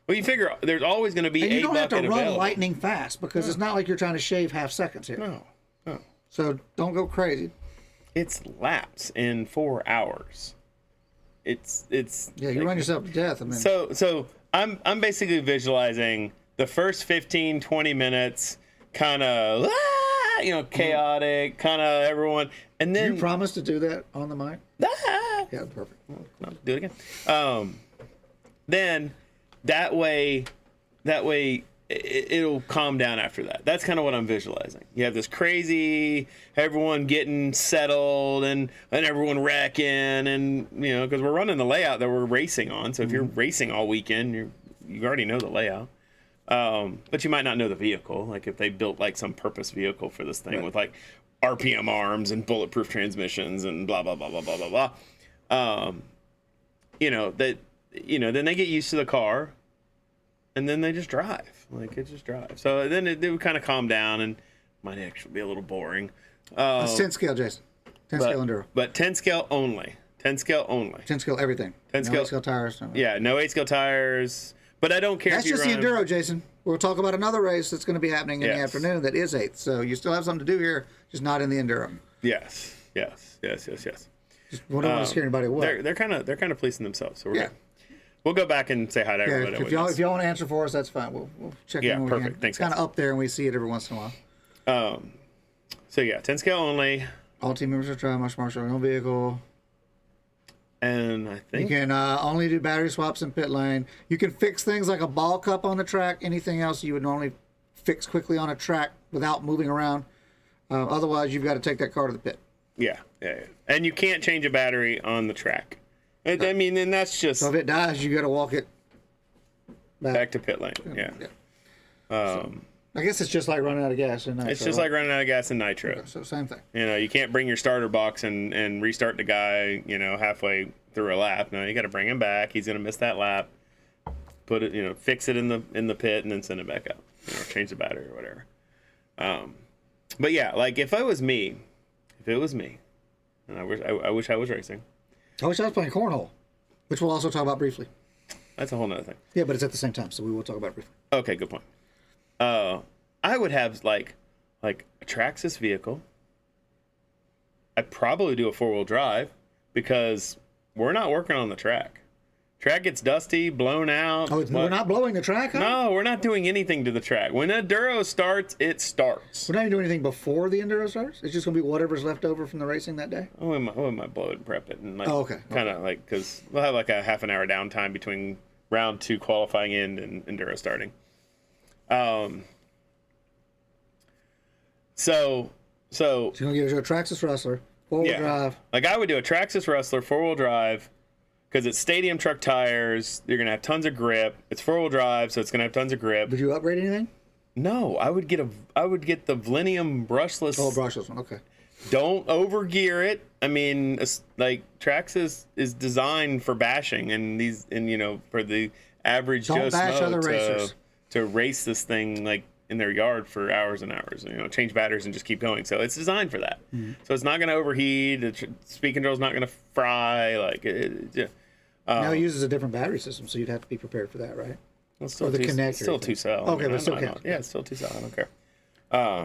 [SPEAKER 2] Well, you figure there's always going to be
[SPEAKER 1] And you
[SPEAKER 2] a
[SPEAKER 1] don't have
[SPEAKER 2] bucket
[SPEAKER 1] to run
[SPEAKER 2] available.
[SPEAKER 1] lightning fast because it's not like you're trying to shave half seconds here.
[SPEAKER 2] No.
[SPEAKER 1] So don't go crazy.
[SPEAKER 2] It's laps in 4 hours. It's
[SPEAKER 1] Yeah, you run yourself to death. I mean,
[SPEAKER 2] So I'm basically visualizing the first 15, 20 minutes kind of chaotic, kind of everyone, and then
[SPEAKER 1] you promise to do that on the mic? Yeah, perfect.
[SPEAKER 2] No, do it again. Then that way it'll calm down after that. That's kind of what I'm visualizing. You have this crazy, everyone getting settled and everyone wrecking, and because we're running the layout that we're racing on. So if you're racing all weekend, you already know the layout. But you might not know the vehicle. Like if they built like some purpose vehicle for this thing with like RPM arms and bulletproof transmissions and blah blah blah blah blah blah blah. Then they get used to the car, and then they just drive. Like it just drives. So then it would kind of calm down and might actually be a little boring.
[SPEAKER 1] It's 10 scale, Jason. 10 scale Enduro.
[SPEAKER 2] But 10 scale only. 10 scale only.
[SPEAKER 1] 10 scale everything.
[SPEAKER 2] 10 scale.
[SPEAKER 1] 8 scale tires. No.
[SPEAKER 2] Yeah, no 8 scale tires. But I don't care
[SPEAKER 1] That's
[SPEAKER 2] if you
[SPEAKER 1] just
[SPEAKER 2] run
[SPEAKER 1] the Enduro, Jason. We'll talk about another race that's going to be happening in the afternoon that is 8th. So you still have something to do here, just not in the Enduro.
[SPEAKER 2] Yes.
[SPEAKER 1] We don't want to scare anybody away.
[SPEAKER 2] They're kind of policing themselves. So we'll go back and say hi to everybody.
[SPEAKER 1] If y'all want to answer for us, that's fine. We'll check in when we
[SPEAKER 2] perfect.
[SPEAKER 1] can.
[SPEAKER 2] Thanks,
[SPEAKER 1] It's kind of
[SPEAKER 2] guys.
[SPEAKER 1] up there, and we see it every once in a while.
[SPEAKER 2] So yeah, 10 scale only.
[SPEAKER 1] All team members are trying marshal your own vehicle.
[SPEAKER 2] And I
[SPEAKER 1] You
[SPEAKER 2] think
[SPEAKER 1] can only do battery swaps in pit lane. You can fix things like a ball cup on the track. Anything else you would normally fix quickly on a track without moving around. Otherwise, you've got to take that car to the pit.
[SPEAKER 2] Yeah. And you can't change a battery on the track. I mean, and that's just
[SPEAKER 1] So if it dies, you got to walk it
[SPEAKER 2] back to pit lane. Yeah.
[SPEAKER 1] I guess it's just like running out of gas in nitro.
[SPEAKER 2] It's just like running out of gas in nitro.
[SPEAKER 1] Okay, so same thing.
[SPEAKER 2] You know, you can't bring your starter box and restart the guy, you know, halfway through a lap. No, you got to bring him back. He's going to miss that lap. Put it, you know, fix it in the pit and then send it back out. You know, change the battery or whatever. But yeah, like if it was me, and I wish I was racing.
[SPEAKER 1] I wish I was playing cornhole, which we'll also talk about briefly.
[SPEAKER 2] That's a whole nother thing.
[SPEAKER 1] Yeah, but it's at the same time, so we will talk about it briefly.
[SPEAKER 2] Okay, good point. I would have like a Traxxas vehicle. I'd probably do a 4-wheel drive because we're not working on the track. Track gets dusty, blown out.
[SPEAKER 1] Oh, we're not blowing the track up?
[SPEAKER 2] No, we're not doing anything to the track. When Enduro starts, it starts.
[SPEAKER 1] We're not even doing anything before the Enduro starts? It's just going to be whatever's left over from the racing that day?
[SPEAKER 2] We might blow it and prep it. And like,
[SPEAKER 1] okay.
[SPEAKER 2] Kind of like, because we'll have like a half an hour downtime between round 2 qualifying end and Enduro starting. So
[SPEAKER 1] you're going to get a Traxxas Rustler, 4-wheel drive.
[SPEAKER 2] Like I would do a Traxxas Rustler 4-wheel drive because it's stadium truck tires. You're going to have tons of grip. It's 4-wheel drive, so it's going to have tons of grip.
[SPEAKER 1] Did you upgrade anything?
[SPEAKER 2] No, I would get the Vlinium brushless.
[SPEAKER 1] Oh, brushless one. Okay.
[SPEAKER 2] Don't overgear it. I mean, like Traxxas is designed for bashing and you know, for the average Joe Schmo to race this thing like in their yard for hours and hours, you know, change batteries and just keep going. So it's designed for that. Mm-hmm. So it's not going to overheat. The speed control is not going to fry. Like
[SPEAKER 1] now it uses a different battery system, so you'd have to be prepared for that, right?
[SPEAKER 2] Well, still
[SPEAKER 1] or the connector.
[SPEAKER 2] Still 2-cell.
[SPEAKER 1] Okay, but still counts.
[SPEAKER 2] Yeah, it's still 2-cell. I don't care.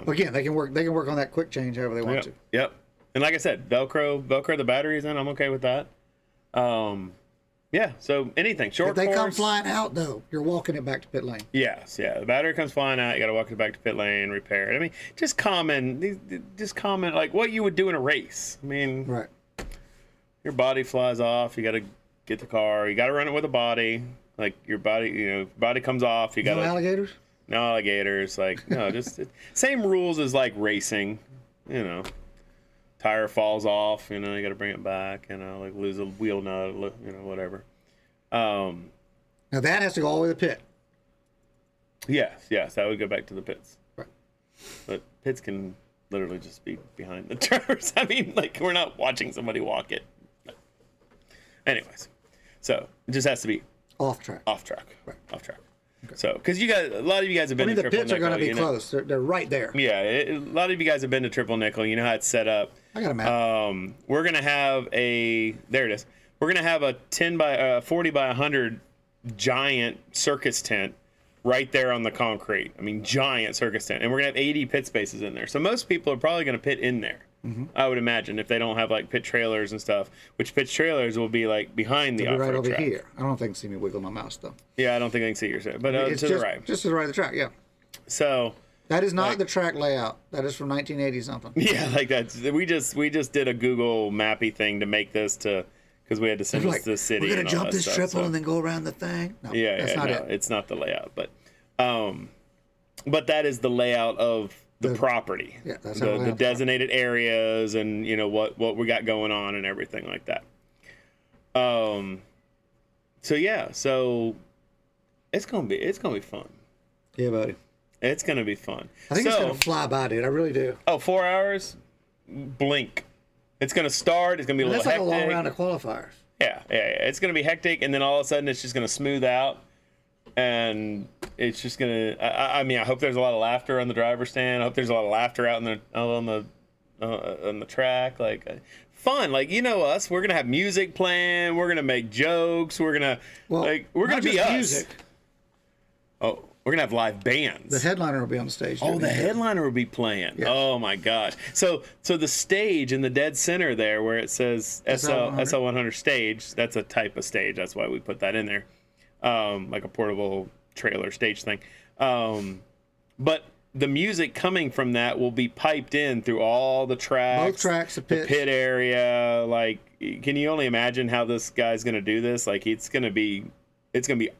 [SPEAKER 1] Again, they can work on that quick change however they want to.
[SPEAKER 2] Yep. And like I said, Velcro the batteries in. I'm okay with that. Yeah. So anything short.
[SPEAKER 1] If they come flying out though, you're walking it back to pit lane.
[SPEAKER 2] Yes. Yeah. The battery comes flying out. You got to walk it back to pit lane, repair it. I mean, just common like what you would do in a race. I mean,
[SPEAKER 1] right.
[SPEAKER 2] Your body flies off. You got to get the car. You got to run it with a body. Like your body, you know, body comes off. You got
[SPEAKER 1] no alligators.
[SPEAKER 2] No alligators, like no, just same rules as like racing, you know. Tire falls off, you know, you got to bring it back, you know, like lose a wheel nut, you know, whatever.
[SPEAKER 1] Now that has to go all the way to the pit.
[SPEAKER 2] Yes, that would go back to the pits.
[SPEAKER 1] Right.
[SPEAKER 2] But pits can literally just be behind the drivers. I mean, like we're not watching somebody walk it. But anyways, so it just has to be
[SPEAKER 1] off track.
[SPEAKER 2] Right. Off track. Okay. So, because a lot of you guys have been to Triple Nickel.
[SPEAKER 1] The pits are going to be close. They're right there.
[SPEAKER 2] Yeah, a lot of you guys have been to Triple Nickel. You know how it's set up.
[SPEAKER 1] I got a map.
[SPEAKER 2] We're going to have there it is. We're going to have a 40 by 100 giant circus tent right there on the concrete. I mean, giant circus tent. And we're going to have 80 pit spaces in there. So most people are probably going to pit in there. Mm-hmm. I would imagine if they don't have like pit trailers and stuff, which pit trailers will be like behind the off-road
[SPEAKER 1] right over
[SPEAKER 2] track.
[SPEAKER 1] Here. I don't think they can see me wiggle my mouse though.
[SPEAKER 2] Yeah, I don't think they can see your set, but
[SPEAKER 1] it's
[SPEAKER 2] to
[SPEAKER 1] just,
[SPEAKER 2] the right.
[SPEAKER 1] Just to the right of the track, yeah.
[SPEAKER 2] So
[SPEAKER 1] that is not the track layout. That is from 1980 something.
[SPEAKER 2] Yeah, like that. We just did a Google Mappy thing to make this because we had to send this to the city.
[SPEAKER 1] We're gonna jump this
[SPEAKER 2] stuff,
[SPEAKER 1] triple and then go around the thing. No, that's not it.
[SPEAKER 2] It's not the layout, but that is the layout of the property.
[SPEAKER 1] Yeah, that's
[SPEAKER 2] the designated areas and you know what we got going on and everything like that. So it's gonna be fun.
[SPEAKER 1] Yeah, buddy.
[SPEAKER 2] It's gonna be fun.
[SPEAKER 1] I think it's gonna fly by, dude. I really do.
[SPEAKER 2] Oh, 4 hours? Blink. It's gonna start. It's gonna be a little hectic.
[SPEAKER 1] That's like a long round of qualifiers.
[SPEAKER 2] Yeah. It's gonna be hectic, and then all of a sudden it's just gonna smooth out. And it's just gonna. I mean, I hope there's a lot of laughter on the driver's stand. I hope there's a lot of laughter out on the track. Like fun. Like you know us. We're gonna have music playing. We're gonna make jokes. We're gonna be us. Music. Oh, we're gonna have live bands.
[SPEAKER 1] The headliner will be on the stage.
[SPEAKER 2] Oh, the headliner will be playing. Yes. Oh my gosh. So the stage in the dead center there, where it says SL100 stage. That's a type of stage. That's why we put that in there. Like a portable trailer stage thing. But the music coming from that will be piped in through all the tracks.
[SPEAKER 1] Both tracks, the
[SPEAKER 2] pit area. Like, can you only imagine how this guy's going to do this? Like, it's going to be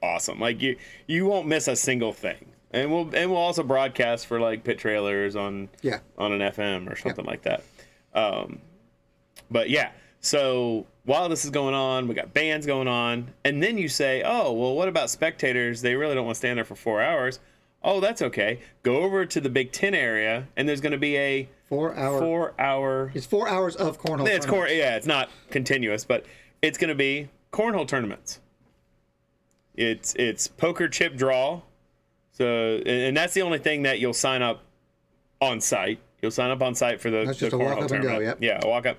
[SPEAKER 2] awesome. Like, you won't miss a single thing. And we'll also broadcast for like pit trailers on an FM or something like that. But yeah. So while this is going on, we got bands going on, and then you say, oh, well, what about spectators? They really don't want to stand there for 4 hours. Oh, that's okay. Go over to the Big Ten area, and there's going to be a
[SPEAKER 1] 4 hour.
[SPEAKER 2] 4 hour.
[SPEAKER 1] It's 4 hours of cornhole.
[SPEAKER 2] It's yeah, it's not continuous, but it's going to be cornhole tournaments. It's poker chip draw. So, and that's the only thing that you'll sign up on site. You'll sign up on site for the
[SPEAKER 1] That's just
[SPEAKER 2] the
[SPEAKER 1] a walk
[SPEAKER 2] cornhole
[SPEAKER 1] up and go.
[SPEAKER 2] tournament.
[SPEAKER 1] Yep.
[SPEAKER 2] Yeah, walk up.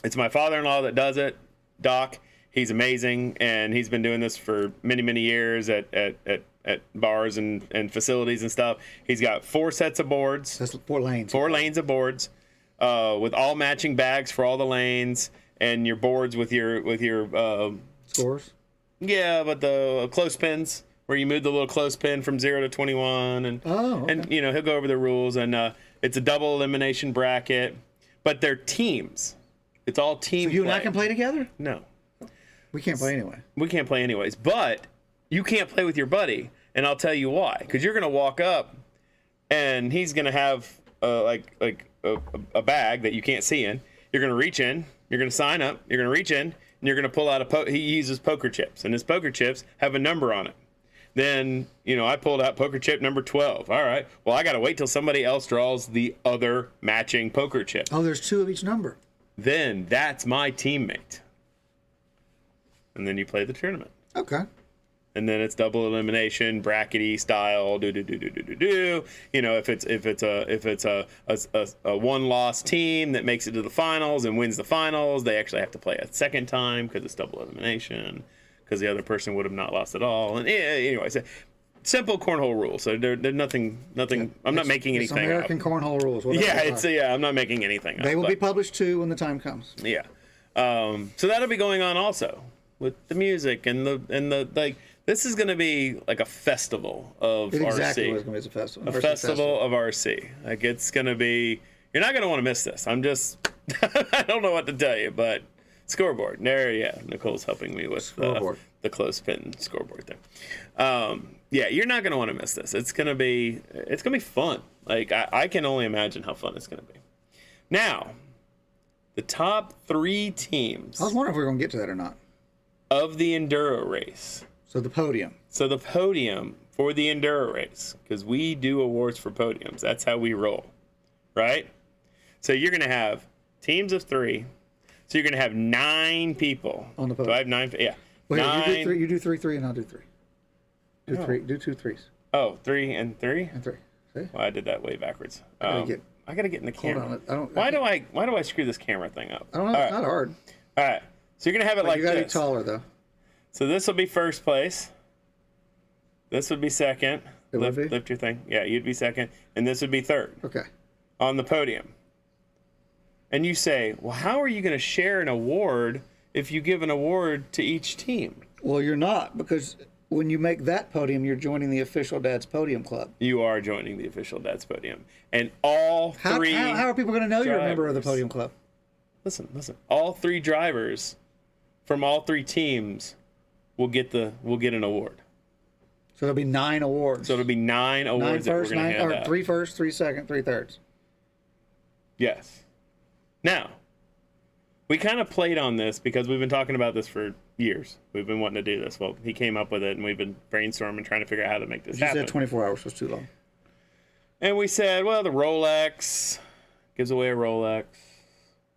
[SPEAKER 2] It's my father-in-law that does it, Doc. He's amazing, and he's been doing this for many years at bars and facilities and stuff. He's got 4 sets of boards.
[SPEAKER 1] That's 4 lanes.
[SPEAKER 2] 4 lanes of boards, with all matching bags for all the lanes, and your boards with your
[SPEAKER 1] Scores.
[SPEAKER 2] yeah, but the clothespins where you move the little clothespin from 0 to 21, and
[SPEAKER 1] okay.
[SPEAKER 2] and he'll go over the rules, and it's a double elimination bracket, but they're teams. It's all team.
[SPEAKER 1] So you
[SPEAKER 2] play.
[SPEAKER 1] and I can play together?
[SPEAKER 2] No,
[SPEAKER 1] We can't play anyway.
[SPEAKER 2] we can't play anyways. But you can't play with your buddy, and I'll tell you why. Because you're gonna walk up, and he's gonna have like a bag that you can't see in. You're gonna reach in. You're gonna sign up. You're gonna reach in, and you're gonna pull out he uses poker chips, and his poker chips have a number on it. Then, I pulled out poker chip number 12. All right. Well, I got to wait till somebody else draws the other matching poker chip.
[SPEAKER 1] Oh, there's 2 of each number.
[SPEAKER 2] Then that's my teammate. And then you play the tournament.
[SPEAKER 1] Okay.
[SPEAKER 2] And then it's double elimination, brackety style, do. If it's a one-loss team that makes it to the finals and wins the finals, they actually have to play a second time because it's double elimination, because the other person would have not lost at all. And anyway, so simple cornhole rules. So they're nothing. Yeah, I'm not making anything up.
[SPEAKER 1] American cornhole rules.
[SPEAKER 2] I'm not making anything up.
[SPEAKER 1] They will be published too when the time comes.
[SPEAKER 2] Yeah. So that'll be going on also with the music and the like. This is going to be like a festival of
[SPEAKER 1] Exactly
[SPEAKER 2] RC.
[SPEAKER 1] what it's going to be. It's a festival.
[SPEAKER 2] A festival of RC. Like, it's going to be. You're not going to want to miss this. I'm just. I don't know what to tell you, but. Scoreboard. There, yeah. Nicole's helping me with the clothespin scoreboard there. Yeah, you're not gonna want to miss this. It's gonna be fun. Like, I can only imagine how fun it's gonna be. Now, the top 3 teams.
[SPEAKER 1] I was wondering if we were gonna get to that or not.
[SPEAKER 2] Of the Enduro race.
[SPEAKER 1] So the podium.
[SPEAKER 2] So the podium for the Enduro race, because we do awards for podiums. That's how we roll, right? So you're gonna have teams of 3. So you're going to have 9 people.
[SPEAKER 1] On the podium.
[SPEAKER 2] Do I have 9? Yeah.
[SPEAKER 1] Wait,
[SPEAKER 2] 9.
[SPEAKER 1] You do 3, and I'll do 3. Do 2 threes.
[SPEAKER 2] Oh, 3 and 3?
[SPEAKER 1] And 3. See?
[SPEAKER 2] Well, I did that way backwards.
[SPEAKER 1] I
[SPEAKER 2] gotta get in the camera.
[SPEAKER 1] On,
[SPEAKER 2] why do I screw this camera thing up?
[SPEAKER 1] I don't know. It's not hard.
[SPEAKER 2] All right. So you're going to have it like
[SPEAKER 1] you gotta
[SPEAKER 2] this.
[SPEAKER 1] be taller though.
[SPEAKER 2] So this will be first place. This would be second. Lift your thing. Yeah, you'd be second. And this would be third.
[SPEAKER 1] Okay.
[SPEAKER 2] On the podium. And you say, well, how are you going to share an award if you give an award to each team?
[SPEAKER 1] Well, you're not, because when you make that podium, you're joining the official Dad's Podium Club.
[SPEAKER 2] You are joining the official Dad's Podium. And all 3
[SPEAKER 1] How are people going to know you're a member of the Podium Club?
[SPEAKER 2] Listen. All 3 drivers from all 3 teams will get an award.
[SPEAKER 1] So there'll be 9 awards.
[SPEAKER 2] So it'll be 9 awards that we're going to hand out.
[SPEAKER 1] 3 first, 3 second, 3 thirds.
[SPEAKER 2] Yes. Now, we kind of played on this because we've been talking about this for years. We've been wanting to do this. Well, he came up with it, and we've been brainstorming, trying to figure out how to make this happen.
[SPEAKER 1] You said 24 hours was too long.
[SPEAKER 2] And we said, well, the Rolex gives away a Rolex,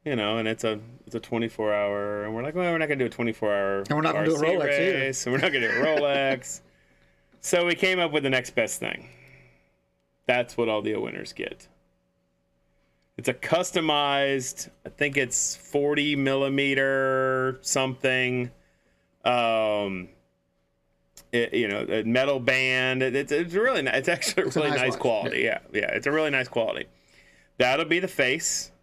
[SPEAKER 2] and it's a 24-hour, and we're like, well, we're not going to do a 24-hour
[SPEAKER 1] and we're not going to do a Rolex
[SPEAKER 2] race, and we're not going to do a Rolex. So we came up with the next best thing. That's what all the winners get. It's a customized, I think it's 40 millimeter something, a metal band. It's really nice. It's actually really nice quality. Yeah, it's a really nice quality. That'll be the face.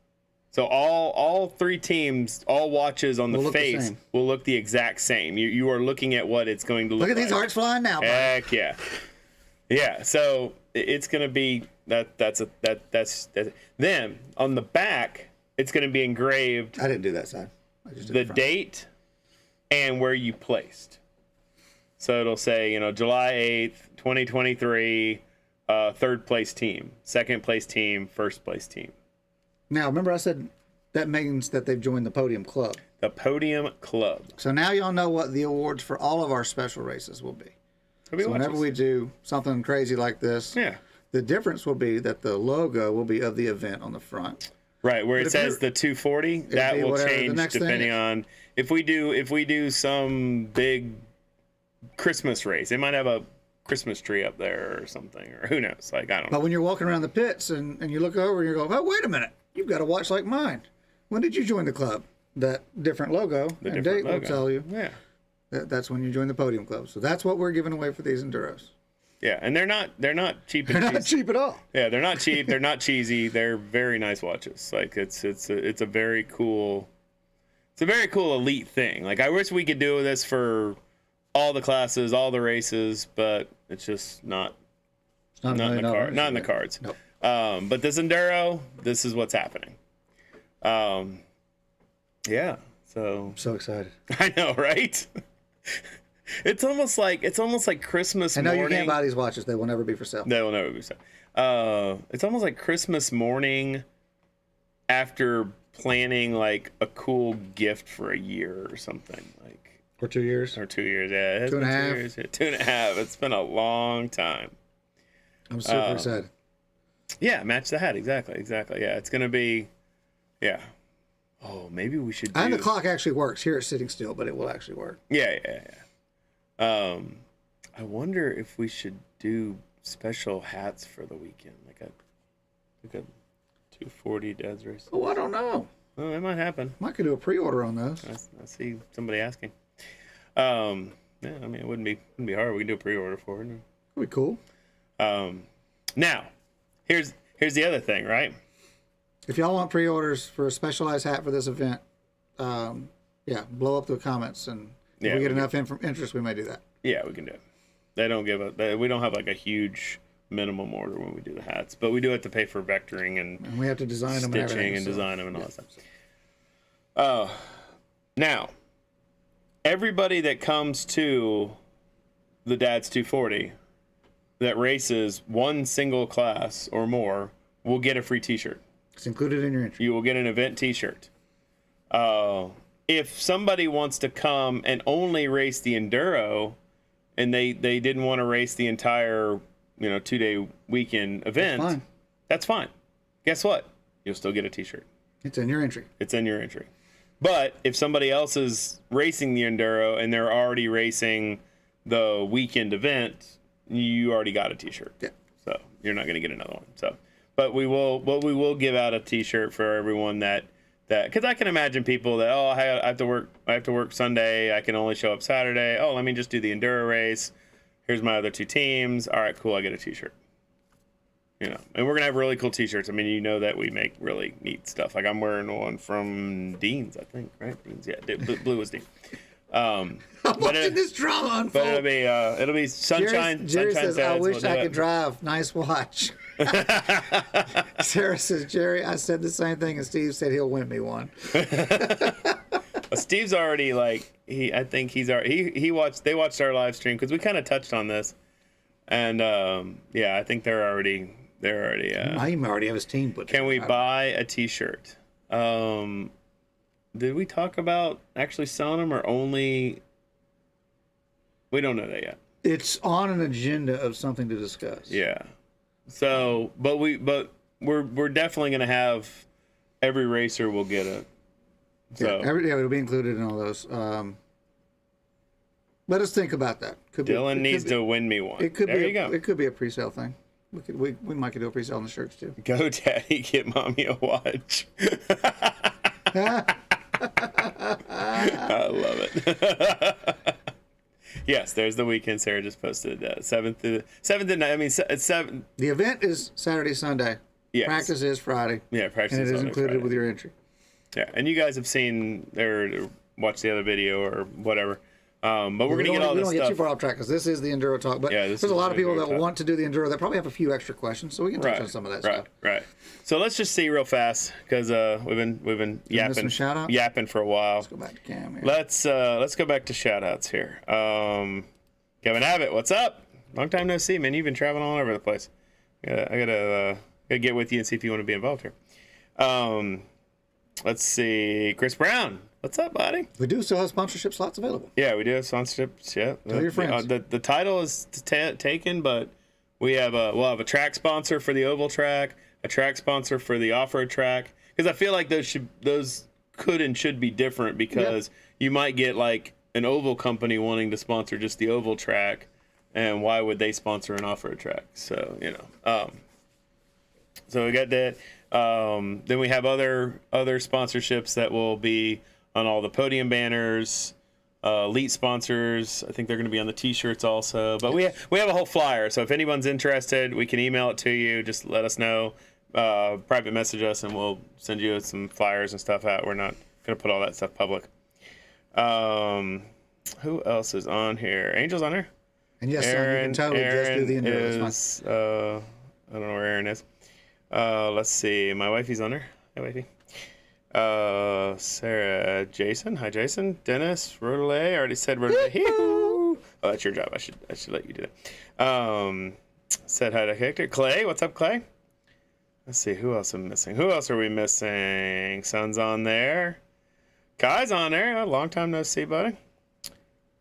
[SPEAKER 2] So all 3 teams, all watches on the face will look the exact same. You are looking at what it's going to look like.
[SPEAKER 1] Look at these hearts flying now, buddy.
[SPEAKER 2] Heck yeah. Yeah, so it's going to be that's then on the back it's going to be engraved.
[SPEAKER 1] I didn't do that side. I just did
[SPEAKER 2] the date and where you placed. So it'll say, July 8th, 2023, third place team, second place team, first place team.
[SPEAKER 1] Now, remember I said that means that they've joined the Podium Club.
[SPEAKER 2] The Podium Club.
[SPEAKER 1] So now y'all know what the awards for all of our special races will be. So whenever we do something crazy like this, the difference will be that the logo will be of the event on the front.
[SPEAKER 2] Right, where it says the 240, that will change depending on if we do some big Christmas race. They might have a Christmas tree up there or something, or who knows? Like, I don't know.
[SPEAKER 1] But when you're walking around the pits and you look over and you go, oh, wait a minute, you've got a watch like mine. When did you join the club? That different logo and date will tell you.
[SPEAKER 2] Yeah.
[SPEAKER 1] That's when you join the Podium Club. So that's what we're giving away for these Enduros.
[SPEAKER 2] Yeah, and they're not cheap.
[SPEAKER 1] They're not cheap at all.
[SPEAKER 2] Yeah, they're not cheap. They're not cheesy. They're very nice watches. Like it's a very cool. It's a very cool elite thing. Like I wish we could do this for all the classes, all the races, but it's just not.
[SPEAKER 1] It's not in the
[SPEAKER 2] cards.
[SPEAKER 1] Nope.
[SPEAKER 2] But this Enduro, this is what's happening. Yeah. So.
[SPEAKER 1] I'm so excited.
[SPEAKER 2] I know, right? It's almost like Christmas morning.
[SPEAKER 1] I know you can't buy these watches. They will never be for sale.
[SPEAKER 2] They will never be for sale. It's almost like Christmas morning after planning like a cool gift for a year or something.
[SPEAKER 1] Or 2 years.
[SPEAKER 2] Or 2 years, yeah.
[SPEAKER 1] 2.5
[SPEAKER 2] years. 2.5. It's been a long time.
[SPEAKER 1] I'm super excited.
[SPEAKER 2] Yeah, match the hat. Exactly. Yeah, it's going to be, yeah. Oh, maybe we should do...
[SPEAKER 1] And the clock actually works. Here it's sitting still, but it will actually work.
[SPEAKER 2] Yeah. I wonder if we should do special hats for the weekend, like a 240 Dad's race.
[SPEAKER 1] Oh, I don't know.
[SPEAKER 2] Well, that might happen.
[SPEAKER 1] Might could do a pre-order on those.
[SPEAKER 2] I see somebody asking. Yeah, I mean it wouldn't be hard. We can do a pre-order for it.
[SPEAKER 1] That'd be cool.
[SPEAKER 2] Now, here's the other thing, right?
[SPEAKER 1] If y'all want pre-orders for a specialized hat for this event, blow up the comments, and if we get enough interest, we may do that.
[SPEAKER 2] Yeah, we can do it. We don't have like a huge minimum order when we do the hats, but we do have to pay for vectoring and
[SPEAKER 1] we have to design them,
[SPEAKER 2] stitching and design them and all that stuff. Now, everybody that comes to the Dad's 240 that races one single class or more will get a free T-shirt.
[SPEAKER 1] It's included in your entry.
[SPEAKER 2] You will get an event T-shirt. If somebody wants to come and only race the Enduro, and they didn't want to race the entire 2-day weekend event, that's fine. Guess what? You'll still get a T-shirt.
[SPEAKER 1] It's in your entry.
[SPEAKER 2] But if somebody else is racing the Enduro and they're already racing the weekend event, you already got a T-shirt.
[SPEAKER 1] Yeah.
[SPEAKER 2] So you're not going to get another one. So, but we will give out a T-shirt for everyone that because I can imagine people that I have to work Sunday. I can only show up Saturday. Oh, let me just do the Enduro race. Here's my other two teams. All right, cool. I get a T-shirt. And we're gonna have really cool T-shirts. I mean, that we make really neat stuff. Like I'm wearing one from Dean's, I think, right? Dean's, yeah. Blue was Dean.
[SPEAKER 1] I'm watching this drama unfold.
[SPEAKER 2] But it'll be sunshine.
[SPEAKER 1] Jerry
[SPEAKER 2] sunshine
[SPEAKER 1] says, "I wish I could drive. Nice watch." Sarah says, "Jerry, I said the same thing, and Steve said he'll win me one."
[SPEAKER 2] Steve's already they watched our live stream because we kind of touched on this, and I think they're already.
[SPEAKER 1] I already have his team put.
[SPEAKER 2] Can we buy a T-shirt? Did we talk about actually selling them or only? We don't know that yet.
[SPEAKER 1] It's on an agenda of something to discuss.
[SPEAKER 2] Yeah. So, but we're definitely going to have every racer will get it. So
[SPEAKER 1] it'll be included in all those. Let us think about that.
[SPEAKER 2] Dylan needs to win me one.
[SPEAKER 1] It could
[SPEAKER 2] there
[SPEAKER 1] be.
[SPEAKER 2] You go.
[SPEAKER 1] It could be a pre-sale thing. We might do a pre-sale on the shirts too.
[SPEAKER 2] Go, Daddy, get mommy a watch. I love it. Yes, there's the weekend. Sarah just posted 7th and 9. I mean, it's 7.
[SPEAKER 1] The event is Saturday, Sunday.
[SPEAKER 2] Yes.
[SPEAKER 1] Practice is Friday.
[SPEAKER 2] Yeah, practice
[SPEAKER 1] and
[SPEAKER 2] is
[SPEAKER 1] it is
[SPEAKER 2] Sunday,
[SPEAKER 1] included
[SPEAKER 2] Friday.
[SPEAKER 1] With your entry.
[SPEAKER 2] Yeah, and you guys have seen or watched the other video or whatever. But we're going to get all this stuff. We don't get
[SPEAKER 1] too far off track because this is the Enduro talk. But there's a lot of people that want to do the Enduro that probably have a few extra questions, so we can touch on some of that stuff.
[SPEAKER 2] Right. So let's just see real fast because we've been yapping for a while.
[SPEAKER 1] Let's go back to Cam here.
[SPEAKER 2] Let's go back to shout outs here. Kevin Abbott, what's up? Long time no see, man. You've been traveling all over the place. I gotta get with you and see if you want to be involved here. let's see. Chris Brown. What's up, buddy?
[SPEAKER 1] We do still have sponsorship slots available.
[SPEAKER 2] Yeah, we do have sponsorships. Yeah.
[SPEAKER 1] Tell your friends.
[SPEAKER 2] The title is taken, but we'll have a track sponsor for the oval track, a track sponsor for the off-road track, because I feel like those could and should be different, because you might get like an oval company wanting to sponsor just the oval track, and why would they sponsor an off-road track? So so we got that. Then we have other sponsorships that will be on all the podium banners, elite sponsors. I think they're going to be on the t-shirts also. But we have a whole flyer. So if anyone's interested, we can email it to you. Just let us know. Private message us, and we'll send you some flyers and stuff out. We're not going to put all that stuff public. Who else is on here? Angel's on here.
[SPEAKER 1] And yes, Aaron, son, you can totally just do the Enduro. It's fine.
[SPEAKER 2] I don't know where Aaron is. Let's see. My wifey's on there. Hi, wifey. Sarah, Jason. Hi, Jason. Dennis, Rodelay. I already said Rodelay. Oh, that's your job. I should let you do that. Said hi to Hector. Clay. What's up, Clay? Let's see. Who else am I missing? Who else are we missing? Son's on there. Kai's on there. Long time no see, buddy.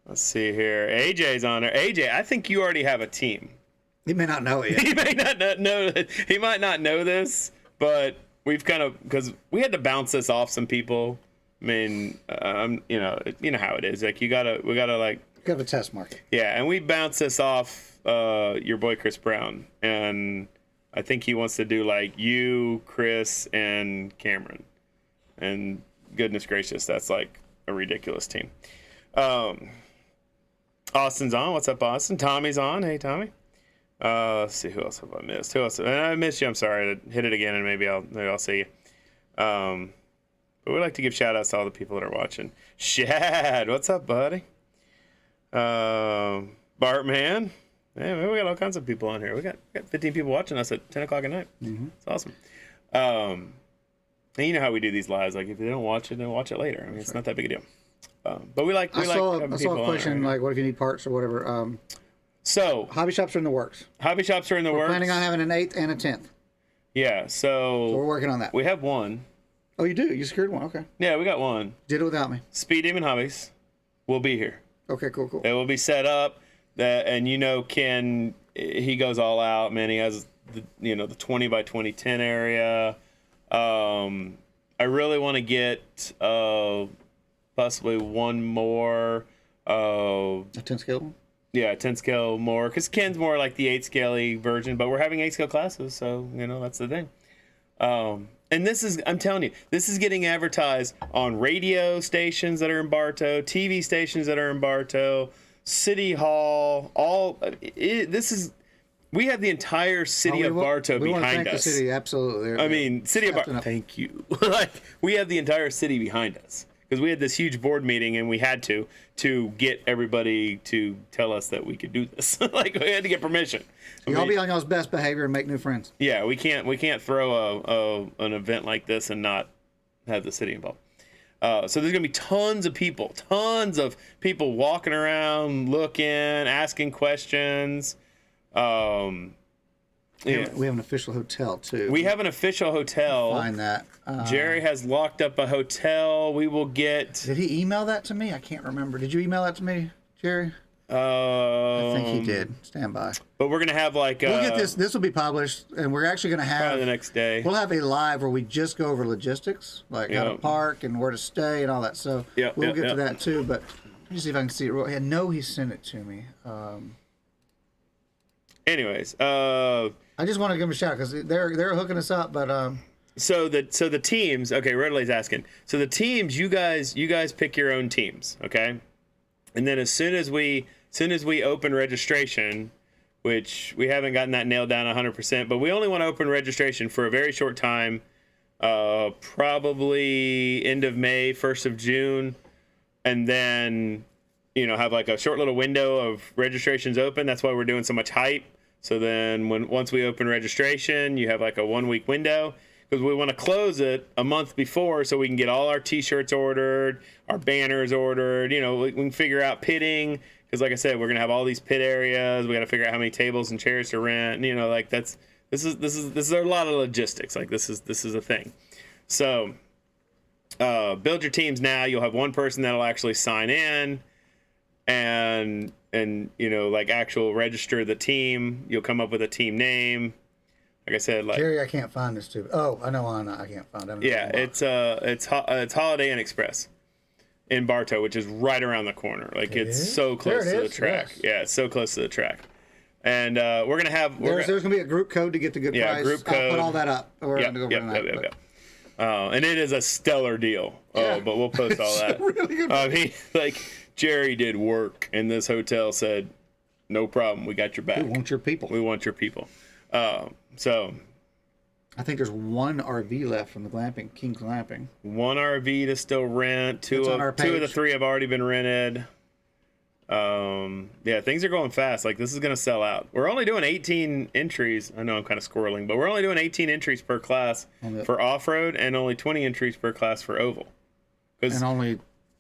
[SPEAKER 2] Let's see here. AJ's on there. AJ, I think you already have a team.
[SPEAKER 1] He may not know it yet.
[SPEAKER 2] He may not know. He might not know this, but we've kind of, because we had to bounce this off some people. I mean, you know how it is. Like we gotta like.
[SPEAKER 1] You have a test market.
[SPEAKER 2] Yeah, and we bounced this off your boy Chris Brown, and I think he wants to do like you, Chris, and Cameron, and goodness gracious, that's like a ridiculous team. Austin's on. What's up, Austin? Tommy's on. Hey, Tommy. Let's see, who else have I missed? Who else? And I missed you. I'm sorry. Hit it again, and maybe I'll see you. But we like to give shout outs to all the people that are watching. Shad, what's up, buddy? Bartman. Man, we got all kinds of people on here. We got 15 people watching us at 10 o'clock at night. Mm-hmm. It's awesome. And you know how we do these lives. Like if they don't watch it, then watch it later. I mean, it's not that big a deal. But we like. I saw
[SPEAKER 1] a question like, what if you need parts or whatever?
[SPEAKER 2] So
[SPEAKER 1] hobby shops are in the works.
[SPEAKER 2] Hobby shops are in the works.
[SPEAKER 1] We're planning on having an 8th and a 10th.
[SPEAKER 2] Yeah, so
[SPEAKER 1] we're working on that.
[SPEAKER 2] We have one.
[SPEAKER 1] Oh, you do? You secured one? Okay.
[SPEAKER 2] Yeah, we got one.
[SPEAKER 1] Did it without me.
[SPEAKER 2] Speed Demon Hobbies will be here.
[SPEAKER 1] Okay, cool.
[SPEAKER 2] It will be set up. And Ken, he goes all out, man. He has the 20 by 2010 area. I really want to get possibly one more.
[SPEAKER 1] A 10 scale?
[SPEAKER 2] Yeah, 10 scale more, because Ken's more like the 8 scale version, but we're having 8 scale classes, so that's the thing. And this is, I'm telling you, this is getting advertised on radio stations that are in Bartow, TV stations that are in Bartow, City Hall, we have the entire city of Bartow behind us. We want to thank the city,
[SPEAKER 1] absolutely.
[SPEAKER 2] City of Bartow, thank you. Like, we have the entire city behind us. Because we had this huge board meeting, and we had to get everybody to tell us that we could do this. Like, we had to get permission.
[SPEAKER 1] Y'all be on y'all's best behavior and make new friends.
[SPEAKER 2] Yeah, we can't throw an event like this and not have the city involved. So there's gonna be tons of people walking around, looking, asking questions.
[SPEAKER 1] Yeah. We have an official hotel too.
[SPEAKER 2] We have an official hotel.
[SPEAKER 1] Find that.
[SPEAKER 2] Jerry has locked up a hotel. We will get.
[SPEAKER 1] Did he email that to me? I can't remember. Did you email that to me, Jerry? I think he did. Stand by.
[SPEAKER 2] But we're gonna have like.
[SPEAKER 1] We'll get this. This will be published, and we're actually gonna have
[SPEAKER 2] probably the next day.
[SPEAKER 1] We'll have a live where we just go over logistics, like how to park and where to stay and all that. So we'll get to that too. But let me see if I can see it. I know he sent it to me.
[SPEAKER 2] Anyways,
[SPEAKER 1] I just want to give them a shout because they're hooking us up, but
[SPEAKER 2] So the teams, okay, Redley's asking. So the teams, you guys pick your own teams, okay? And then as soon as we open registration, which we haven't gotten that nailed down 100%, but we only want to open registration for a very short time, probably end of May, 1st of June, and then have like a short little window of registrations open. That's why we're doing so much hype. So then once we open registration, you have like a 1 week window, because we want to close it a month before so we can get all our t-shirts ordered, our banners ordered, we can figure out pitting, because like I said, we're going to have all these pit areas. We got to figure out how many tables and chairs to rent, like this is a lot of logistics. Like this is a thing. So build your teams now. You'll have one person that'll actually sign in and like actual register the team. You'll come up with a team name. Like I said, like
[SPEAKER 1] Jerry, I can't find this too. Oh, I know, I can't find it.
[SPEAKER 2] yeah, it's Holiday Inn Express in Bartow, which is right around the corner. Like it's so close to the track.
[SPEAKER 1] Yes.
[SPEAKER 2] Yeah, it's so close to the track. And we're gonna have
[SPEAKER 1] there's gonna be a group code to get the good price.
[SPEAKER 2] Group code.
[SPEAKER 1] I'll put all that up.
[SPEAKER 2] Yep. And it is a stellar deal.
[SPEAKER 1] Yeah.
[SPEAKER 2] But we'll post all that.
[SPEAKER 1] Really good.
[SPEAKER 2] Like Jerry did work, and this hotel said, "No problem, we got your back.
[SPEAKER 1] We want your people.
[SPEAKER 2] We want your people." So
[SPEAKER 1] I think there's one RV left from the glamping, King Glamping.
[SPEAKER 2] one RV to still rent. Two of the three have already been rented. Yeah, things are going fast. Like this is gonna sell out. We're only doing 18 entries. I know I'm kind of squirreling, but we're only doing 18 entries per class for off-road, and only 20 entries per class for oval.
[SPEAKER 1] And only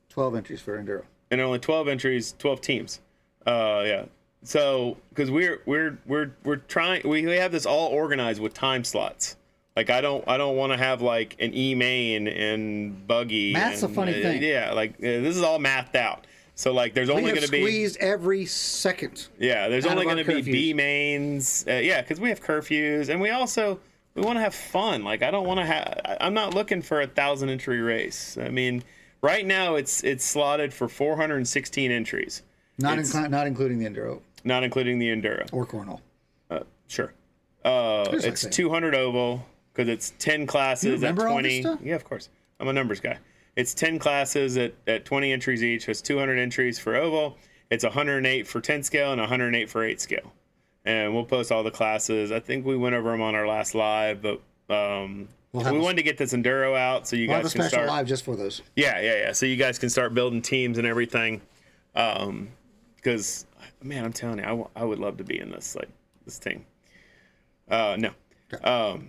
[SPEAKER 1] 12 entries for enduro.
[SPEAKER 2] And only 12 entries, 12 teams. Yeah. So because we're trying, we have this all organized with time slots. Like I don't want to have like an e-main and buggy.
[SPEAKER 1] Math's a funny thing.
[SPEAKER 2] Yeah, like this is all mathed out. So like there's only going to be
[SPEAKER 1] squeezed every second.
[SPEAKER 2] Yeah, there's only going to be B mains. Yeah, because we have curfews, and we want to have fun. Like I don't want to have. I'm not looking for a 1,000 entry race. I mean, right now it's slotted for 416 entries.
[SPEAKER 1] Not including the enduro.
[SPEAKER 2] Not including the enduro
[SPEAKER 1] Or cornhole.
[SPEAKER 2] Sure. It's 200 oval because it's 10 classes at 20.
[SPEAKER 1] All this stuff?
[SPEAKER 2] Yeah, of course. I'm a numbers guy. It's 10 classes at 20 entries each. It's 200 entries for oval. It's 108 for 10 scale and 108 for 8 scale. And we'll post all the classes. I think we went over them on our last live, but we wanted to get this enduro out so you guys can start. We'll have a special
[SPEAKER 1] live just for those.
[SPEAKER 2] Yeah. So you guys can start building teams and everything. Because, man, I'm telling you, I would love to be in this team. No. Okay.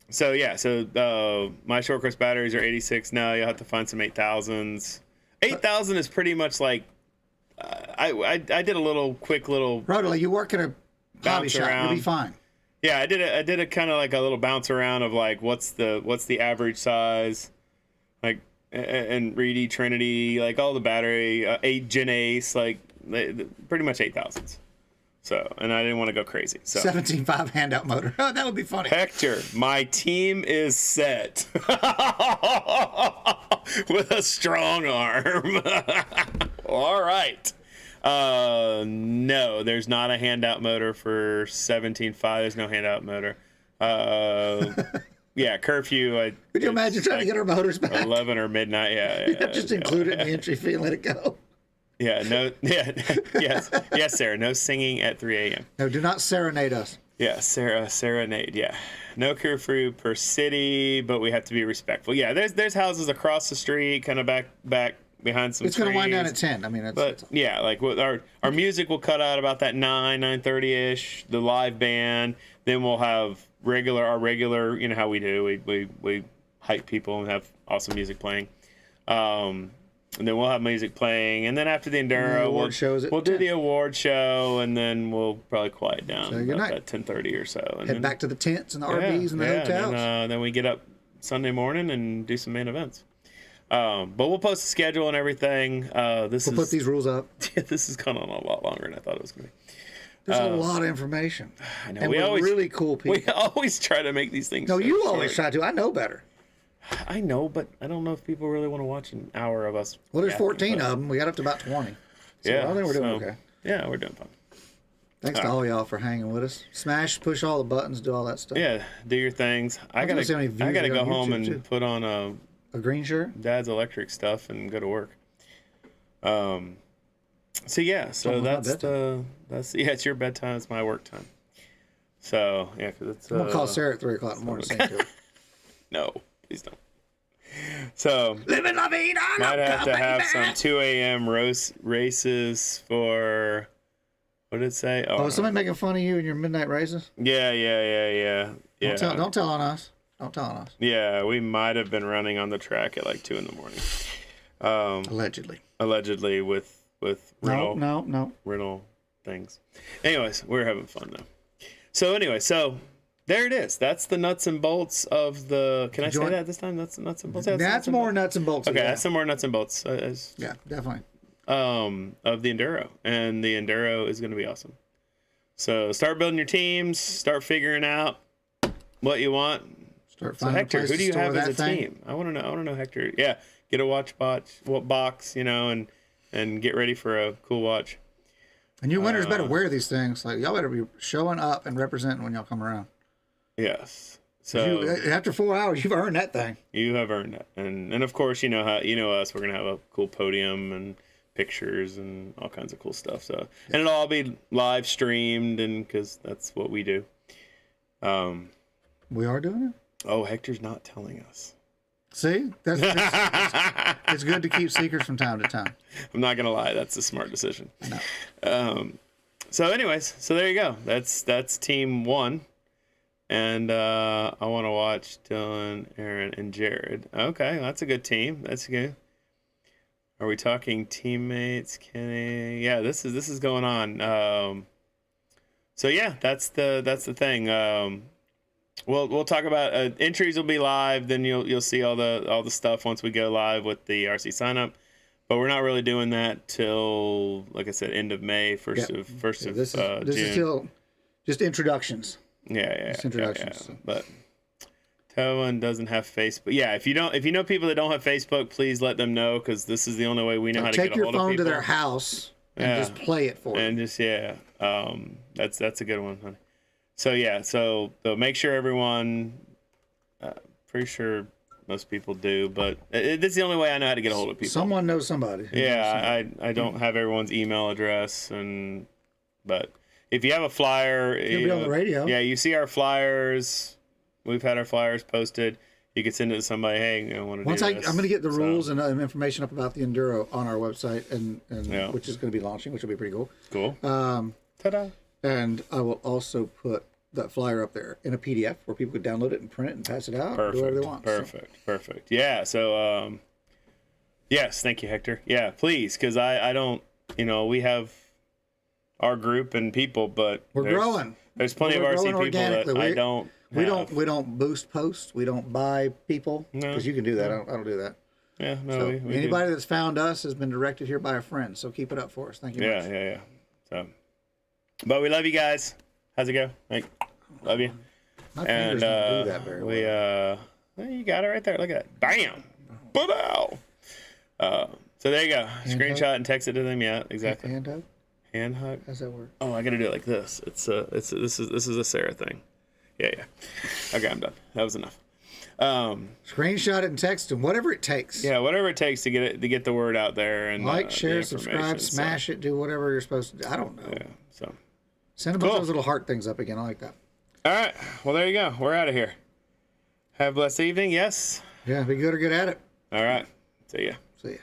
[SPEAKER 2] So my short course batteries are 86 now. You'll have to find some 8,000s. 8,000 is pretty much like I did a quick little
[SPEAKER 1] Rotally, you work at a hobby shop, you'll be fine.
[SPEAKER 2] Yeah, I did a kind of like a little bounce around of like what's the average size, like and Reedy Trinity, like all the battery 8 Gen Ace, like pretty much 8,000s. So, and I didn't want to go crazy. So
[SPEAKER 1] 17.5 handout motor. Oh, that would be funny.
[SPEAKER 2] Hector, my team is set with a strong arm. All right. No, there's not a handout motor for 17.5. There's no handout motor. Yeah, curfew.
[SPEAKER 1] Could you imagine trying to get our motors back?
[SPEAKER 2] 11 or midnight. Yeah.
[SPEAKER 1] Just include it in the entry fee and let it go.
[SPEAKER 2] Yeah, no, yeah, yes, Sarah, no singing at 3 a.m.
[SPEAKER 1] No, do not serenade us.
[SPEAKER 2] Yeah, serenade, yeah. No curfew per city, but we have to be respectful. Yeah, there's houses across the street, kind of back behind some
[SPEAKER 1] It's going to wind down at 10. I mean,
[SPEAKER 2] yeah, like our music will cut out about that 9:30-ish, the live band. Then we'll have our regular, you know how we do. We hype people and have awesome music playing. And then we'll have music playing, and then after the enduro, we'll do the award show, and then we'll probably quiet down at 10:30 or so. And
[SPEAKER 1] head back to the tents and the RVs and the hotels.
[SPEAKER 2] And then we get up Sunday morning and do some main events. But we'll post the schedule and everything. We'll
[SPEAKER 1] put these rules up.
[SPEAKER 2] Yeah, this has gone on a lot longer than I thought it was going to be.
[SPEAKER 1] There's a lot of information.
[SPEAKER 2] I know.
[SPEAKER 1] And we're really cool people.
[SPEAKER 2] We always try to make these things.
[SPEAKER 1] No, you always try to. I know better.
[SPEAKER 2] I know, but I don't know if people really want to watch an hour of us.
[SPEAKER 1] Well, there's 14 of them. We got up to about 20. So I think we're doing okay.
[SPEAKER 2] Yeah, we're doing fine.
[SPEAKER 1] Thanks to all y'all for hanging with us. Smash, push all the buttons, do all that stuff.
[SPEAKER 2] Yeah, do your things. I gotta go home and put on
[SPEAKER 1] a green shirt,
[SPEAKER 2] Dad's electric stuff, and go to work. So it's your bedtime. It's my work time. So yeah, because it's.
[SPEAKER 1] I'm gonna call Sarah at 3:00 in the morning.
[SPEAKER 2] No. Please don't. So,
[SPEAKER 1] living la vida,
[SPEAKER 2] might have to have some 2 a.m. races for, what did it say?
[SPEAKER 1] Oh, somebody making fun of you in your midnight races?
[SPEAKER 2] Yeah.
[SPEAKER 1] Don't tell on us. Don't tell on us.
[SPEAKER 2] Yeah, we might have been running on the track at like 2 in the morning. Allegedly with rental things. Anyways, we're having fun though. So There it is. That's the nuts and bolts of the. Can I say
[SPEAKER 1] join-
[SPEAKER 2] that this time? That's the nuts and bolts. Yeah,
[SPEAKER 1] That's more nuts and bolts.
[SPEAKER 2] Okay,
[SPEAKER 1] Yeah.
[SPEAKER 2] that's some more nuts and bolts.
[SPEAKER 1] Yeah, definitely.
[SPEAKER 2] Of the Enduro, and the Enduro is going to be awesome. So start building your teams. Start figuring out what you want.
[SPEAKER 1] Start
[SPEAKER 2] So
[SPEAKER 1] finding
[SPEAKER 2] Hector,
[SPEAKER 1] a place
[SPEAKER 2] who do
[SPEAKER 1] to
[SPEAKER 2] you
[SPEAKER 1] store
[SPEAKER 2] have as
[SPEAKER 1] that
[SPEAKER 2] a
[SPEAKER 1] thing.
[SPEAKER 2] team? I want to know. I want to know Hector. Yeah, get a box, you know, and get ready for a cool watch.
[SPEAKER 1] And you winners better wear these things. Like y'all better be showing up and representing when y'all come around.
[SPEAKER 2] Yes. So
[SPEAKER 1] After 4 hours, you've earned that thing.
[SPEAKER 2] you have earned it, and of course you know us. We're gonna have a cool podium and pictures and all kinds of cool stuff. So and it'll all be live streamed, and because that's what we do.
[SPEAKER 1] We are doing it.
[SPEAKER 2] Oh, Hector's not telling us.
[SPEAKER 1] See, it's good to keep secrets from time to time.
[SPEAKER 2] I'm not gonna lie, that's a smart decision.
[SPEAKER 1] I know.
[SPEAKER 2] So anyways, so there you go. That's team 1. And I want to watch Dylan, Aaron, and Jared. Okay, that's a good team. That's good. Are we talking teammates? Kenny? Yeah, this is going on. So yeah, that's the thing. We'll talk about entries will be live. Then you'll see all the stuff once we go live with the RC sign up. But we're not really doing that till, like I said, end of May, first of June.
[SPEAKER 1] This is still just introductions.
[SPEAKER 2] Yeah.
[SPEAKER 1] Introductions.
[SPEAKER 2] Yeah. But Towan doesn't have Facebook. Yeah, if you know people that don't have Facebook, please let them know, because this is the only way we know how to get a hold of people.
[SPEAKER 1] Take your phone to their house and just play it for them.
[SPEAKER 2] And just that's a good one, honey. So make sure everyone. Pretty sure most people do, but this is the only way I know how to get a hold of people.
[SPEAKER 1] Someone knows somebody.
[SPEAKER 2] Yeah, I don't have everyone's email address, but if you have a flyer,
[SPEAKER 1] It'll be on the radio.
[SPEAKER 2] Yeah, you see our flyers. We've had our flyers posted. You can send it to somebody. Hey, I want to do this.
[SPEAKER 1] I'm going to get the rules and information up about the Enduro on our website, and which is going to be launching, which will be pretty cool.
[SPEAKER 2] Cool. Ta-da!
[SPEAKER 1] And I will also put that flyer up there in a PDF where people could download it and print it and pass it out.
[SPEAKER 2] Perfect.
[SPEAKER 1] Do whatever they want.
[SPEAKER 2] Perfect. Yeah. So, yes, thank you, Hector. Yeah, please, because I don't. We have our group and people, but
[SPEAKER 1] we're growing.
[SPEAKER 2] There's plenty of RC people that I don't.
[SPEAKER 1] We don't boost posts. We don't buy people, because you can do that. I don't do that.
[SPEAKER 2] Yeah, no.
[SPEAKER 1] So
[SPEAKER 2] we
[SPEAKER 1] anybody that's found us has been directed here by a friend. So keep it up for us. Thank you. much.
[SPEAKER 2] Yeah. So, but we love you guys. How's it go? Love you.
[SPEAKER 1] My fingers don't do that very well.
[SPEAKER 2] You got it right there. Look at that. Bam. Ba-bow. So there you go. Screenshot and text it to them. Yeah, exactly.
[SPEAKER 1] Hand hug.
[SPEAKER 2] Hand hug.
[SPEAKER 1] How's that work?
[SPEAKER 2] Oh, I gotta do it like this. This is a Sarah thing. Yeah. Okay, I'm done. That was enough.
[SPEAKER 1] Screenshot it and text them. Whatever it takes.
[SPEAKER 2] Yeah, whatever it takes to get the word out there, and
[SPEAKER 1] like, share,
[SPEAKER 2] the
[SPEAKER 1] subscribe, smash it, do whatever you're supposed to do. I don't know.
[SPEAKER 2] Yeah. So
[SPEAKER 1] send a bunch of those little heart things up again. I like that.
[SPEAKER 2] All right. Well, there you go. We're out of here. Have a blessed evening. Yes.
[SPEAKER 1] Yeah, be good or good at it.
[SPEAKER 2] All right. See ya.
[SPEAKER 1] See ya.